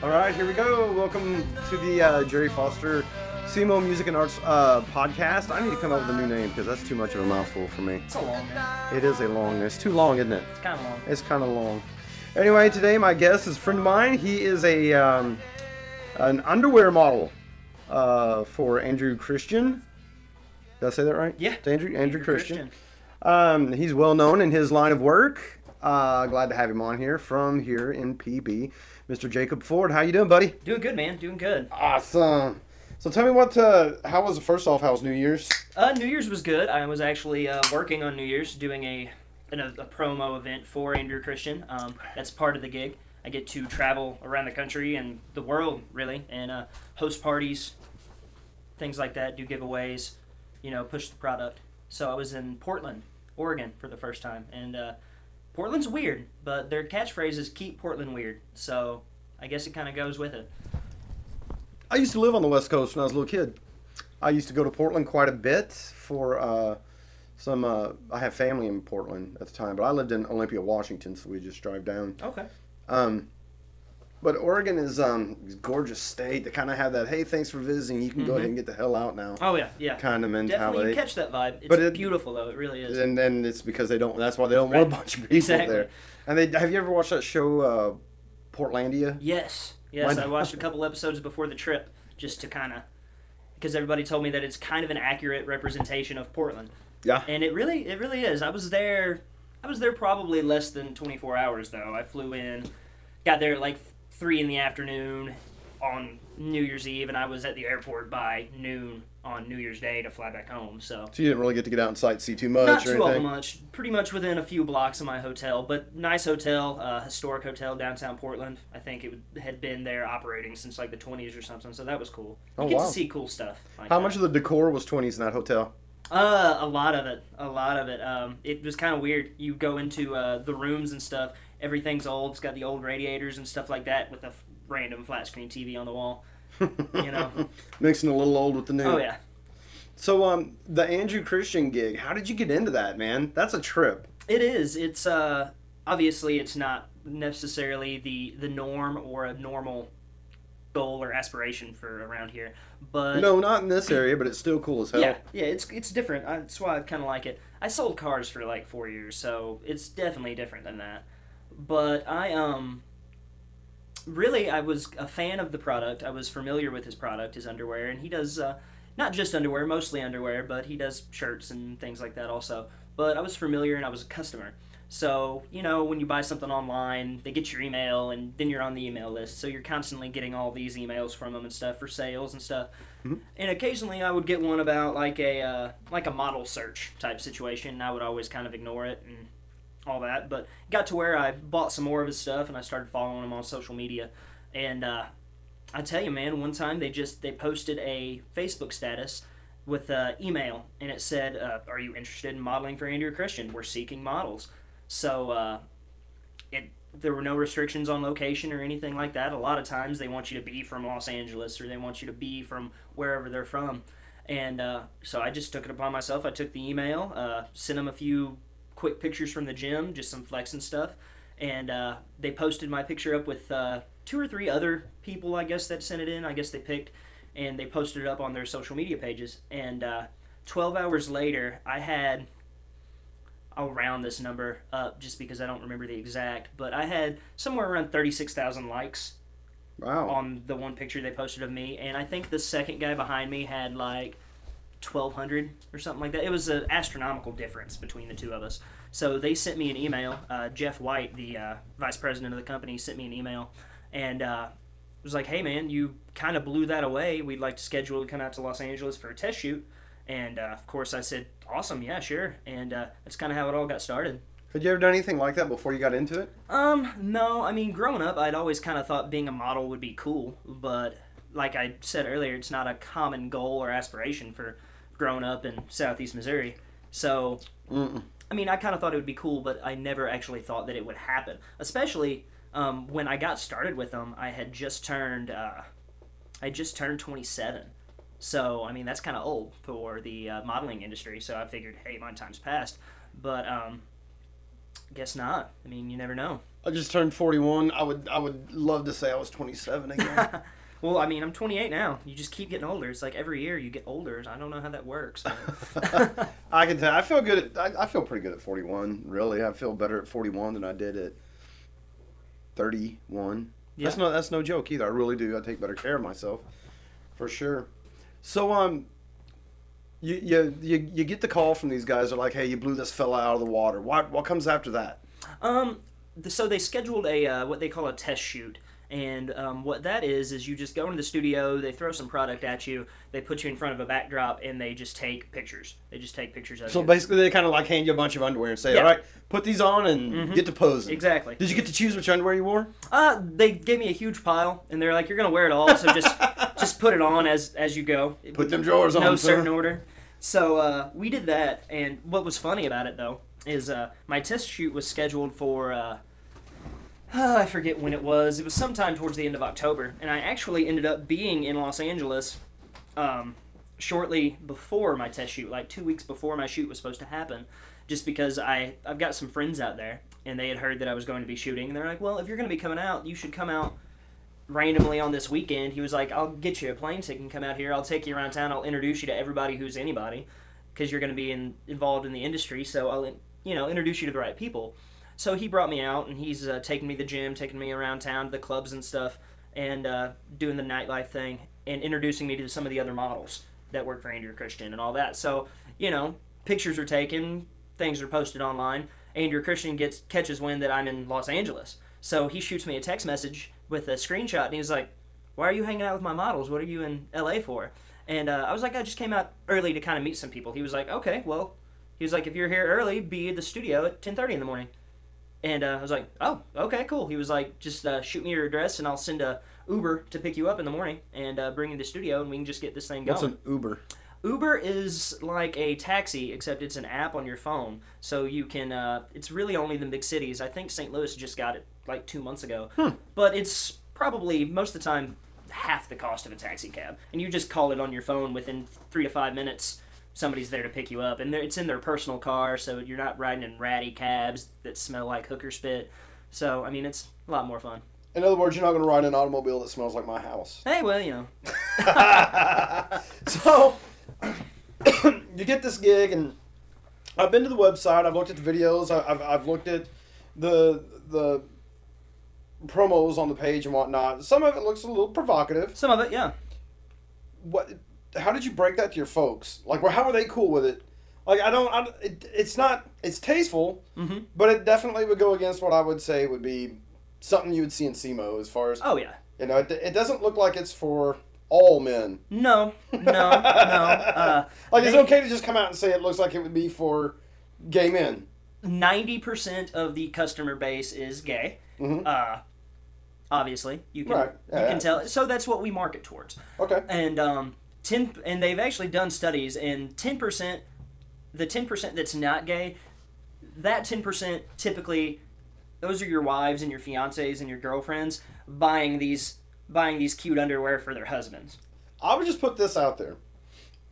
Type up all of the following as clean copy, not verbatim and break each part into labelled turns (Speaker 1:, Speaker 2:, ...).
Speaker 1: All right, here we go. Welcome to the Jerry Foster SEMO Music and Arts podcast. I need to come up with a new name because that's too much of a mouthful for me.
Speaker 2: It's a long name.
Speaker 1: It is a long. It's too long, isn't it?
Speaker 2: It's kind of long.
Speaker 1: It's kind of long. Anyway, today my guest is a friend of mine. He is an underwear model for Andrew Christian. Did I say that right?
Speaker 2: Yeah.
Speaker 1: It's Andrew Christian. He's well known in his line of work. Glad to have him on here from here in PB. Mr. Jacob Ford, how you doing, buddy?
Speaker 2: Doing good, man. Doing good.
Speaker 1: Awesome. So tell me how was New Year's?
Speaker 2: New Year's was good. I was actually working on New Year's, doing a promo event for Andrew Christian. That's part of the gig. I get to travel around the country and the world, really, and host parties, things like that, do giveaways, push the product. So I was in Portland, Oregon for the first time, and Portland's weird, but their catchphrase is "Keep Portland Weird," so I guess it kind of goes with it.
Speaker 1: I used to live on the West Coast when I was a little kid. I used to go to Portland quite a bit for I have family in Portland at the time, but I lived in Olympia, Washington, so we just drive down.
Speaker 2: Okay.
Speaker 1: But Oregon is a gorgeous state. They kind of have that, hey, thanks for visiting. You can go ahead and get the hell out now.
Speaker 2: Oh, yeah.
Speaker 1: Kind of mentality.
Speaker 2: Definitely, you catch that vibe. It's beautiful, though. It really is.
Speaker 1: And then it's because that's why they don't want a bunch of people there. And have you ever watched that show, Portlandia?
Speaker 2: Yes. I watched a couple episodes before the trip just to because everybody told me that it's kind of an accurate representation of Portland.
Speaker 1: Yeah.
Speaker 2: And it really is. I was there probably less than 24 hours, though. I flew in, got there at like 3 in the afternoon on New Year's Eve, and I was at the airport by noon on New Year's Day to fly back home. So
Speaker 1: you didn't really get to get out and sightsee too much?
Speaker 2: Not
Speaker 1: or
Speaker 2: too
Speaker 1: anything?
Speaker 2: much. Pretty much within a few blocks of my hotel, but nice hotel, historic hotel downtown Portland. I think it had been there operating since like the 20s or something, so that was cool. You get to see cool stuff.
Speaker 1: How much of the decor was 20s in that hotel?
Speaker 2: A lot of it. It was kind of weird. You go into the rooms and stuff. Everything's old. It's got the old radiators and stuff like that with a random flat screen TV on the wall.
Speaker 1: Mixing a little old with the new.
Speaker 2: Oh yeah.
Speaker 1: So the Andrew Christian gig, how did you get into that, man? That's a trip.
Speaker 2: It is. It's obviously it's not necessarily the norm or a normal goal or aspiration for around here, but
Speaker 1: no, not in this area, but it's still cool as hell.
Speaker 2: Yeah, it's different. That's why I kind of like it. I sold cars for like 4 years, so it's definitely different than that. But I was a fan of the product. I was familiar with his product, his underwear, and he does not just underwear, mostly underwear, but he does shirts and things like that also. But I was familiar and I was a customer. So, when you buy something online, they get your email, and then you're on the email list. So you're constantly getting all these emails from them and stuff for sales and stuff. Mm-hmm. And occasionally I would get one about like a model search type situation, and I would always kind of ignore it and all that. But it got to where I bought some more of his stuff, and I started following him on social media. And I tell you, man, one time they posted a Facebook status with email, and it said, "Are you interested in modeling for Andrew Christian? We're seeking models." So there were no restrictions on location or anything like that. A lot of times they want you to be from Los Angeles, or they want you to be from wherever they're from. And so I just took it upon myself. I took the email, sent them a few quick pictures from the gym, just some flexing stuff, and they posted my picture up with 2 or 3 other people, I guess, that sent it in. I guess they picked, and they posted it up on their social media pages. And 12 hours later, I had, I'll round this number up just because I don't remember the exact, but I had somewhere around 36,000 likes.
Speaker 1: Wow.
Speaker 2: On the one picture they posted of me, and I think the second guy behind me had like 1,200 or something like that. It was an astronomical difference between the two of us. So they sent me an email. Jeff White, the vice president of the company, sent me an email, and was like, "Hey man, you kind of blew that away. We'd like to schedule to come out to Los Angeles for a test shoot." And of course I said, "Awesome, yeah, sure." And that's kind of how it all got started.
Speaker 1: Had you ever done anything like that before you got into it?
Speaker 2: No. I mean, growing up, I'd always kind of thought being a model would be cool, but like I said earlier, it's not a common goal or aspiration for growing up in Southeast Missouri. So, I mean, I kind of thought it would be cool, but I never actually thought that it would happen. Especially when I got started with them, I had just turned 27. So I mean that's kind of old for the modeling industry. So I figured, hey, my time's passed. But guess not. I mean, you never know.
Speaker 1: I just turned 41. I would love to say I was 27 again.
Speaker 2: Well, I mean, I'm 28 now. You just keep getting older. It's like every year you get older. I don't know how that works.
Speaker 1: I can tell. I feel good. I feel pretty good at 41. Really, I feel better at 41 than I did at 31.
Speaker 2: Yeah.
Speaker 1: That's no joke either. I really do. I take better care of myself, for sure. So you get the call from these guys. They're like, hey, you blew this fella out of the water. What comes after that?
Speaker 2: So they scheduled a what they call a test shoot. And what that is you just go into the studio, they throw some product at you, they put you in front of a backdrop, and they just take pictures. They just take pictures of you.
Speaker 1: So basically they kind of like hand you a bunch of underwear and say,
Speaker 2: Yeah.
Speaker 1: all right, put these on and get to posing.
Speaker 2: Exactly.
Speaker 1: Did you get to choose which underwear you wore?
Speaker 2: They gave me a huge pile, and they're like, you're going to wear it all, so just put it on as you go.
Speaker 1: Put them drawers on.
Speaker 2: No certain order. So we did that, and what was funny about it, though, is my test shoot was scheduled for... I forget when it was. It was sometime towards the end of October, and I actually ended up being in Los Angeles shortly before my test shoot, like 2 weeks before my shoot was supposed to happen, just because I've got some friends out there, and they had heard that I was going to be shooting, and they're like, well, if you're going to be coming out, you should come out randomly on this weekend. He was like, I'll get you a plane ticket and come out here. I'll take you around town. I'll introduce you to everybody who's anybody, because you're going to be involved in the industry, so I'll introduce you to the right people. So he brought me out, and he's taking me to the gym, taking me around town to the clubs and stuff, and doing the nightlife thing, and introducing me to some of the other models that work for Andrew Christian and all that. So, pictures are taken, things are posted online. Andrew Christian catches wind that I'm in Los Angeles. So he shoots me a text message with a screenshot, and he's like, why are you hanging out with my models? What are you in L.A. for? And I was like, I just came out early to kind of meet some people. He was like, okay, well, he was like, if you're here early, be at the studio at 10:30 in the morning. And I was like, oh, okay, cool. He was like, just shoot me your address, and I'll send a Uber to pick you up in the morning and bring you to the studio, and we can just get this thing going.
Speaker 1: What's an Uber?
Speaker 2: Uber is like a taxi, except it's an app on your phone. So you can, it's really only the big cities. I think St. Louis just got it like 2 months ago. But it's probably, most of the time, half the cost of a taxi cab. And you just call it on your phone within 3 to 5 minutes. Somebody's there to pick you up, and it's in their personal car, so you're not riding in ratty cabs that smell like hooker spit. So, I mean, it's a lot more fun.
Speaker 1: In other words, you're not going to ride in an automobile that smells like my house.
Speaker 2: Hey, well,
Speaker 1: So, you get this gig, and I've been to the website, I've looked at the videos, I've looked at the promos on the page and whatnot. Some of it looks a little provocative.
Speaker 2: Some of it, yeah.
Speaker 1: How did you break that to your folks? Like, how were they cool with it? Like, it's tasteful, but it definitely would go against what I would say would be something you would see in SEMO as far as...
Speaker 2: Oh, yeah.
Speaker 1: It doesn't look like it's for all men.
Speaker 2: No.
Speaker 1: It's okay to just come out and say it looks like it would be for gay men.
Speaker 2: 90% of the customer base is gay. Obviously. You can,
Speaker 1: right. Yeah,
Speaker 2: you can tell. So that's what we market towards.
Speaker 1: Okay.
Speaker 2: And and they've actually done studies, and 10%, the 10% that's not gay, that 10% typically, those are your wives and your fiancés and your girlfriends buying these cute underwear for their husbands.
Speaker 1: I would just put this out there.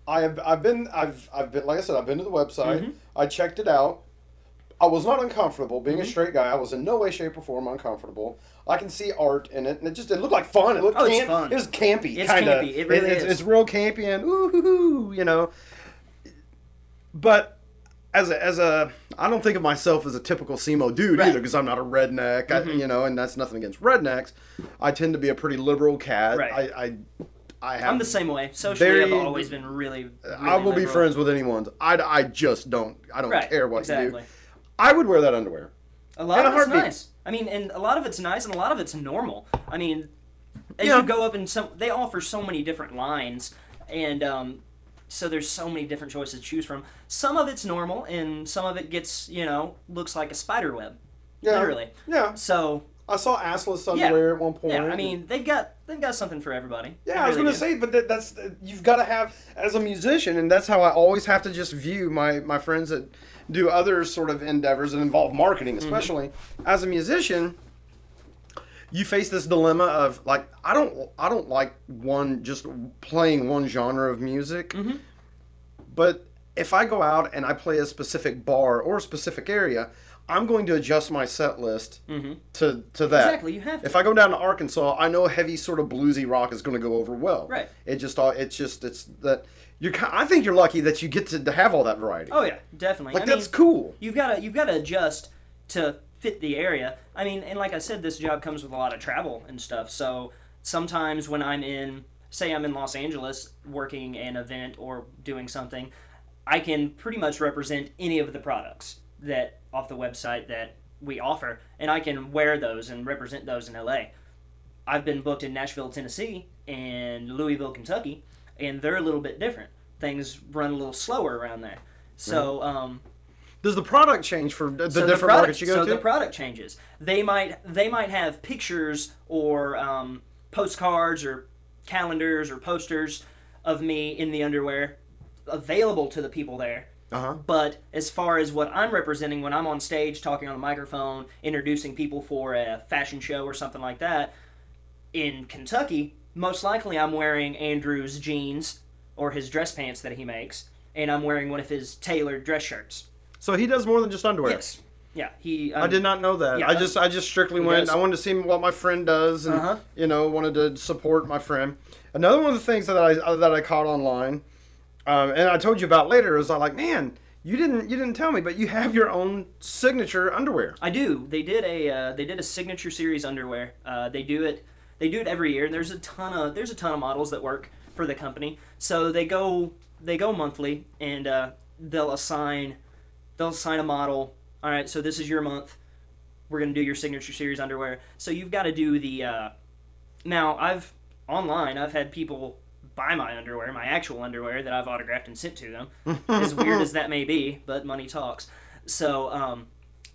Speaker 1: I've been like I said, I've been to the website. I checked it out. I was not uncomfortable. Being a straight guy, I was in no way, shape, or form uncomfortable. I can see art in it, and it looked like fun. It looked
Speaker 2: it's fun.
Speaker 1: It was campy.
Speaker 2: It's campy. It really is.
Speaker 1: It's real campy and ooh. But as a I don't think of myself as a typical SEMO dude either, because I'm not a redneck. And that's nothing against rednecks. I tend to be a pretty liberal cat.
Speaker 2: Right.
Speaker 1: I'm
Speaker 2: the same way. Socially, I've always been really
Speaker 1: I will
Speaker 2: liberal.
Speaker 1: be friends with anyone. I just don't. I don't care what you do.
Speaker 2: Exactly.
Speaker 1: I would wear that underwear.
Speaker 2: A lot of it's nice. I mean, and a lot of it's nice, and a lot of it's normal. I mean, as you go up, they offer so many different lines, and so there's so many different choices to choose from. Some of it's normal, and some of it gets, looks like a spider web.
Speaker 1: Yeah.
Speaker 2: Literally.
Speaker 1: Yeah.
Speaker 2: So
Speaker 1: I saw assless underwear at one point.
Speaker 2: Yeah, I mean, they've got something for everybody.
Speaker 1: Yeah, I was going to say, but that's you've got to have, as a musician, and that's how I always have to just view my friends that do other sort of endeavors that involve marketing, especially. As a musician, you face this dilemma of like I don't like one just playing one genre of music,
Speaker 2: Mm-hmm.
Speaker 1: but if I go out and I play a specific bar or a specific area, I'm going to adjust my set list
Speaker 2: Mm-hmm.
Speaker 1: to that.
Speaker 2: Exactly, you have to.
Speaker 1: If I go down to Arkansas, I know heavy sort of bluesy rock is going to go over well.
Speaker 2: Right.
Speaker 1: It's that I think you're lucky that you get to have all that variety.
Speaker 2: Oh yeah, definitely.
Speaker 1: Like
Speaker 2: I
Speaker 1: that's
Speaker 2: mean,
Speaker 1: cool.
Speaker 2: you've got to adjust to fit the area. I mean, and like I said, this job comes with a lot of travel and stuff. So sometimes when say I'm in Los Angeles working an event or doing something, I can pretty much represent any of the products that off the website that we offer, and I can wear those and represent those in LA. I've been booked in Nashville, Tennessee, and Louisville, Kentucky, and they're a little bit different. Things run a little slower around there. So,
Speaker 1: Does the product change for the
Speaker 2: so
Speaker 1: different markets you go
Speaker 2: so
Speaker 1: to?
Speaker 2: the product changes. They might have pictures or postcards or calendars or posters of me in the underwear available to the people there.
Speaker 1: Uh-huh.
Speaker 2: But as far as what I'm representing when I'm on stage talking on the microphone, introducing people for a fashion show or something like that, in Kentucky, most likely I'm wearing Andrew's jeans or his dress pants that he makes, and I'm wearing one of his tailored dress shirts.
Speaker 1: So he does more than just underwear.
Speaker 2: Yes. Yeah, he.
Speaker 1: I did not know that.
Speaker 2: yeah,
Speaker 1: I just strictly went.
Speaker 2: does.
Speaker 1: I wanted to see what my friend does, and
Speaker 2: Uh-huh.
Speaker 1: wanted to support my friend. Another one of the things that I caught online, and I told you about later, is I like, man, you didn't tell me, but you have your own signature underwear.
Speaker 2: I do. They did a signature series underwear. They do it every year, and there's a ton of models that work for the company. So they go monthly, and they'll assign a model. All right, so this is your month. We're gonna do your signature series underwear. So you've got to do the. Now I've had people buy my underwear, my actual underwear that I've autographed and sent to them. As weird as that may be, but money talks. So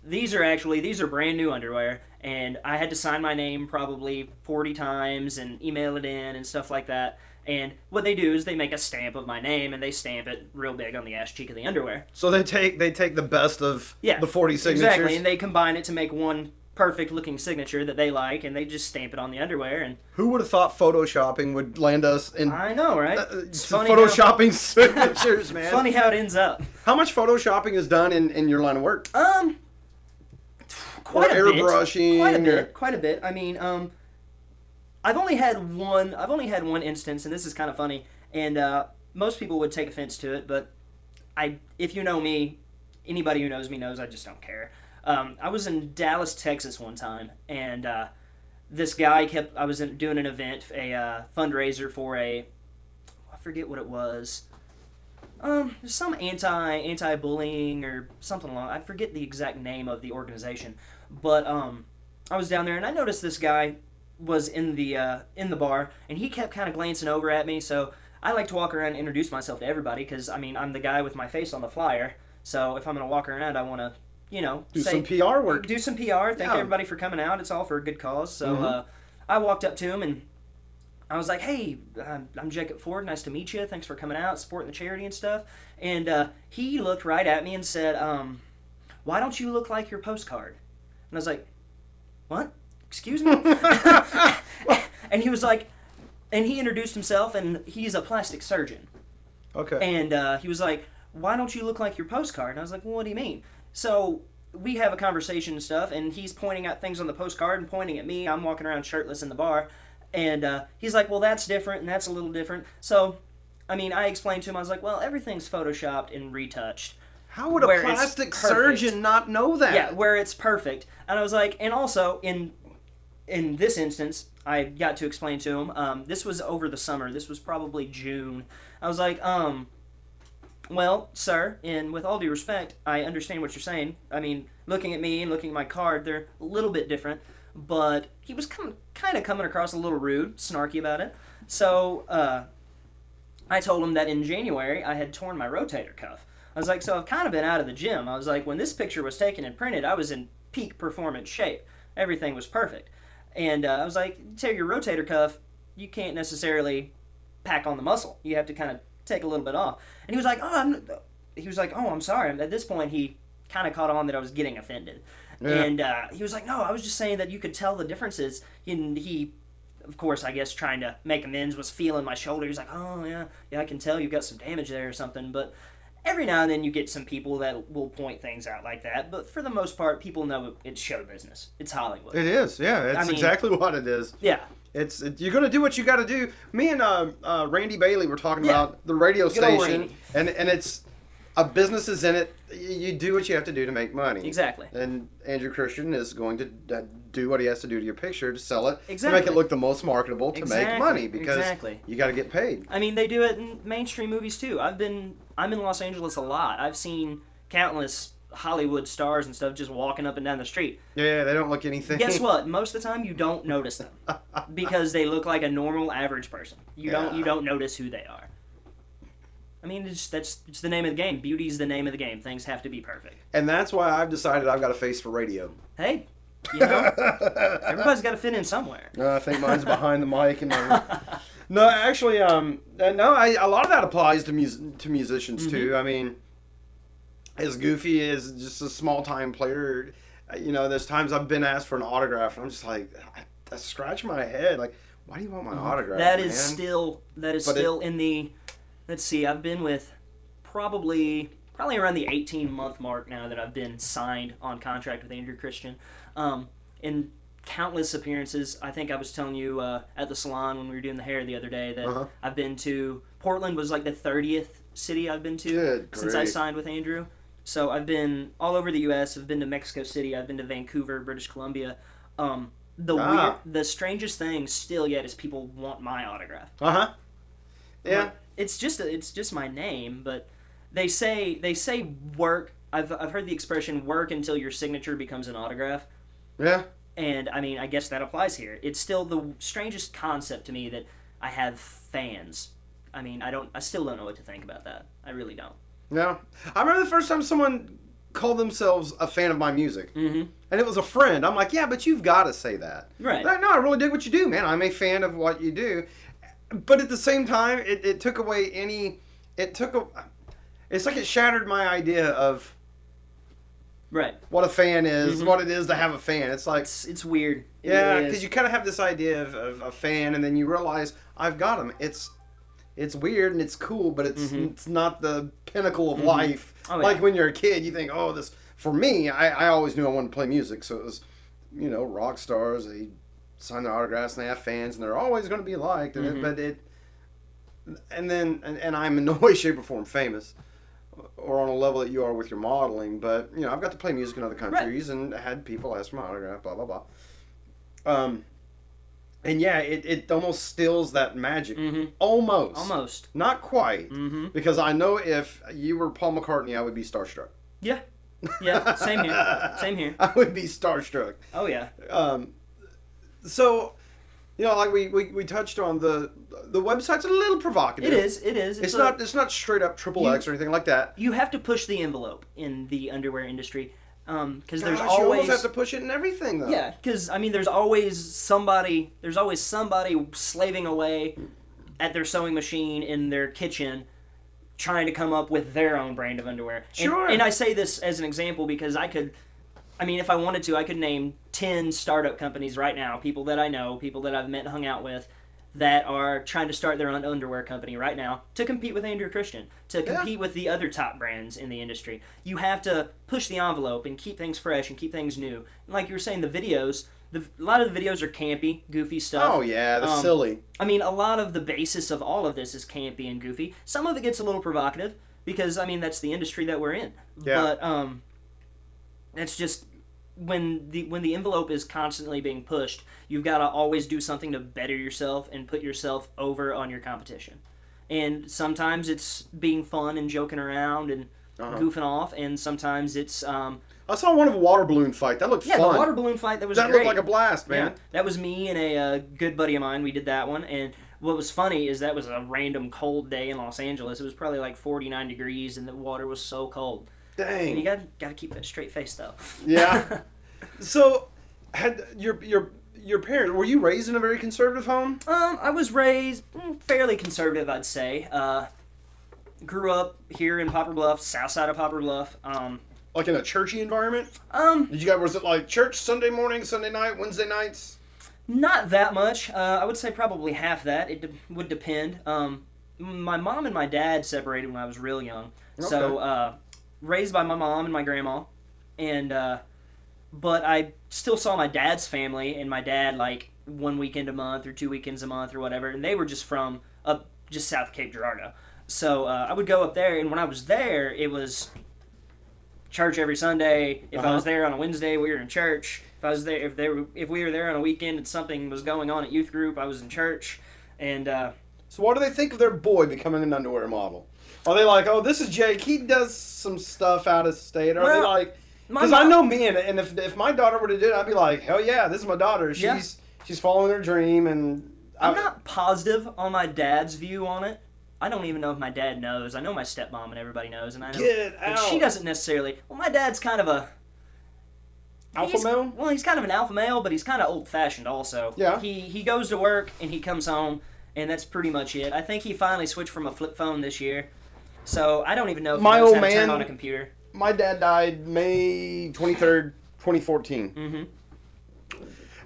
Speaker 2: these are brand new underwear, and I had to sign my name probably 40 times and email it in and stuff like that. And what they do is they make a stamp of my name, and they stamp it real big on the ass cheek of the underwear.
Speaker 1: So they take the best of the 40 signatures.
Speaker 2: Exactly, and they combine it to make one perfect looking signature that they like, and they just stamp it on the underwear. And
Speaker 1: who would have thought photoshopping would land us in
Speaker 2: I know, right? It's funny
Speaker 1: photoshopping signatures, man.
Speaker 2: Funny how it ends up.
Speaker 1: How much photoshopping is done in your line of work?
Speaker 2: Quite
Speaker 1: Or
Speaker 2: a bit.
Speaker 1: airbrushing,
Speaker 2: Quite a bit. I mean, I've only had one instance, and this is kind of funny, and most people would take offense to it, but if you know me, anybody who knows me knows I just don't care. I was in Dallas, Texas one time, and this guy I was doing an event, a fundraiser for I forget what it was. Some anti-bullying or something along. I forget the exact name of the organization, but I was down there and I noticed this guy was in the bar, and he kept kind of glancing over at me. So I like to walk around and introduce myself to everybody because I mean I'm the guy with my face on the flyer. So if I'm gonna walk around, I want to
Speaker 1: do some PR work.
Speaker 2: Do some PR. Thank
Speaker 1: Yeah.
Speaker 2: everybody for coming out. It's all for a good cause. So I walked up to him and I was like, hey, I'm Jacob Ford. Nice to meet you. Thanks for coming out, supporting the charity and stuff. And he looked right at me and said, why don't you look like your postcard? And I was like, what? Excuse me? And he was like, and he introduced himself, and he's a plastic surgeon.
Speaker 1: Okay.
Speaker 2: And he was like, why don't you look like your postcard? And I was like, well, what do you mean? So we have a conversation and stuff, and he's pointing out things on the postcard and pointing at me. I'm walking around shirtless in the bar. And he's like, well, that's different, and that's a little different. So, I mean, I explained to him, I was like, well, everything's photoshopped and retouched.
Speaker 1: How would a plastic surgeon not know that?
Speaker 2: Yeah, where it's perfect. And I was like, and also, in this instance, I got to explain to him, this was over the summer. This was probably June. I was like, well, sir, and with all due respect, I understand what you're saying. I mean, looking at me and looking at my card, they're a little bit different. But he was kind of coming across a little rude, snarky about it. So I told him that in January I had torn my rotator cuff. I was like, so I've kind of been out of the gym. I was like, when this picture was taken and printed, I was in peak performance shape. Everything was perfect. And I was like, tear your rotator cuff, you can't necessarily pack on the muscle. You have to kind of take a little bit off. And he was like, oh, I'm sorry. At this point, he kind of caught on that I was getting offended.
Speaker 1: Yeah.
Speaker 2: And he was like, no, I was just saying that you could tell the differences. And he, of course, I guess trying to make amends, was feeling my shoulder. He was like, oh, yeah, I can tell you've got some damage there or something. But every now and then you get some people that will point things out like that. But for the most part, people know it's show business. It's Hollywood.
Speaker 1: It is, yeah. It's exactly what it is.
Speaker 2: Yeah.
Speaker 1: You're going to do what you got to do. Me and Randy Bailey were talking about the radio station, and it's a business is in it. You do what you have to do to make money.
Speaker 2: Exactly.
Speaker 1: And Andrew Christian is going to do what he has to do to your picture to sell it,
Speaker 2: exactly,
Speaker 1: to make it look the most marketable, to make money, because you got to get paid.
Speaker 2: I mean, they do it in mainstream movies too. I'm in Los Angeles a lot. I've seen countless Hollywood stars and stuff just walking up and down the street.
Speaker 1: Yeah, they don't look anything.
Speaker 2: Guess what? Most of the time, you don't notice them because they look like a normal, average person. You don't notice who they are. I mean, it's the name of the game. Beauty's the name of the game. Things have to be perfect.
Speaker 1: And that's why I've decided I've got a face for radio.
Speaker 2: Hey, you know, everybody's got to fit in somewhere.
Speaker 1: I think mine's behind the mic and no, actually, a lot of that applies to musicians too. I mean, as Goofy as just a small time player, you know, there's times I've been asked for an autograph, and I'm just like, I scratch my head, like, why do you want my autograph?
Speaker 2: That is still in the. Let's see, I've been with probably around the 18-month mark now that I've been signed on contract with Andrew Christian. In countless appearances, I think I was telling you at the salon when we were doing the hair the other day that I've been to, Portland was like the 30th city I've been to since I signed with Andrew. So I've been all over the U.S. I've been to Mexico City. I've been to Vancouver, British Columbia. The strangest thing still yet is people want my autograph.
Speaker 1: Yeah.
Speaker 2: It's just my name, but they say work. I've heard the expression work until your signature becomes an autograph.
Speaker 1: Yeah.
Speaker 2: And I mean, I guess that applies here. It's still the strangest concept to me that I have fans. I mean, I still don't know what to think about that. I really don't.
Speaker 1: No. I remember the first time someone called themselves a fan of my music.
Speaker 2: Mm-hmm.
Speaker 1: And it was a friend. I'm like, yeah, but you've got to say that.
Speaker 2: Right.
Speaker 1: No, I really dig what you do, man. I'm a fan of what you do. But at the same time, it took away any... It's like it shattered my idea of...
Speaker 2: Right.
Speaker 1: What a fan is, what it is to have a fan. It's like...
Speaker 2: It's weird.
Speaker 1: Yeah, because you kind of have this idea of a fan, and then you realize, I've got him. It's weird and it's cool, but it's not the pinnacle of life.
Speaker 2: Oh, yeah.
Speaker 1: Like when you're a kid, you think, oh, this... For me, I always knew I wanted to play music, so it was, you know, rock stars, they sign their autographs and they have fans, and they're always going to be liked, and and I'm in no way, shape, or form famous, or on a level that you are with your modeling, but, you know, I've got to play music in other countries, and had people ask for my autograph, blah, blah, blah. And yeah, it almost steals that magic. Almost. Not quite. Because I know if you were Paul McCartney, I would be starstruck.
Speaker 2: Yeah. Yeah, same here. Same here.
Speaker 1: I would be starstruck.
Speaker 2: Oh, yeah.
Speaker 1: So, you know, like we touched on, the website's a little provocative.
Speaker 2: It is.
Speaker 1: It's not straight up XXX or anything like that.
Speaker 2: You have to push the envelope in the underwear industry. Because there's
Speaker 1: you
Speaker 2: always...
Speaker 1: almost have to push it in everything, though.
Speaker 2: Yeah, because, I mean, there's always somebody slaving away at their sewing machine in their kitchen trying to come up with their own brand of underwear.
Speaker 1: Sure.
Speaker 2: And I say this as an example because if I wanted to, I could name 10 startup companies right now, people that I know, people that I've met and hung out with, that are trying to start their own underwear company right now to compete with Andrew Christian, to compete with the other top brands in the industry. You have to push the envelope and keep things fresh and keep things new. And like you were saying, the videos, a lot of the videos are campy, goofy stuff.
Speaker 1: Oh, yeah, they're silly.
Speaker 2: I mean, a lot of the basis of all of this is campy and goofy. Some of it gets a little provocative because, I mean, that's the industry that we're in.
Speaker 1: Yeah.
Speaker 2: But that's just... When the envelope is constantly being pushed, you've got to always do something to better yourself and put yourself over on your competition. And sometimes it's being fun and joking around and goofing off, and sometimes it's...
Speaker 1: I saw one of a water balloon fight. That looked fun.
Speaker 2: Yeah, the water balloon fight, that was great.
Speaker 1: That looked like a blast, man.
Speaker 2: Yeah, that was me and a good buddy of mine. We did that one, and what was funny is that was a random cold day in Los Angeles. It was probably like 49 degrees, and the water was so cold.
Speaker 1: Dang.
Speaker 2: And you got to keep that straight face, though.
Speaker 1: Yeah. So, had your parents, were you raised in a very conservative home?
Speaker 2: I was raised fairly conservative, I'd say. Grew up here in Poplar Bluff, south side of Poplar Bluff.
Speaker 1: Like in a churchy environment? Did you guys, was it like church Sunday morning, Sunday night, Wednesday nights?
Speaker 2: Not that much. I would say probably half that. It would depend. My mom and my dad separated when I was real young.
Speaker 1: Okay.
Speaker 2: So, raised by my mom and my grandma. And, but I still saw my dad's family, and my dad, like, 1 weekend a month or 2 weekends a month or whatever, and they were just from up just south of Cape Girardeau. So I would go up there, and when I was there, it was church every Sunday. If I was there on a Wednesday, we were in church. If I was there, if we were there on a weekend and something was going on at youth group, I was in church. And
Speaker 1: so, what do they think of their boy becoming an underwear model? Are they like, oh, this is Jake, he does some stuff out of state? Or are they like, because I know me, and if my daughter were to do it, I'd be like, hell yeah, this is my daughter. She's following her dream, and
Speaker 2: I'm not positive on my dad's view on it. I don't even know if my dad knows. I know my stepmom and everybody knows, and I know
Speaker 1: Get out.
Speaker 2: she doesn't necessarily. Well, my dad's kind of a
Speaker 1: alpha male.
Speaker 2: Well, he's kind of an alpha male, but he's kind of old-fashioned also.
Speaker 1: Yeah.
Speaker 2: He goes to work and he comes home, and that's pretty much it. I think he finally switched from a flip phone this year, so I don't even know if he knows how to turn on a computer.
Speaker 1: My dad died May 23rd, 2014.
Speaker 2: Mm-hmm.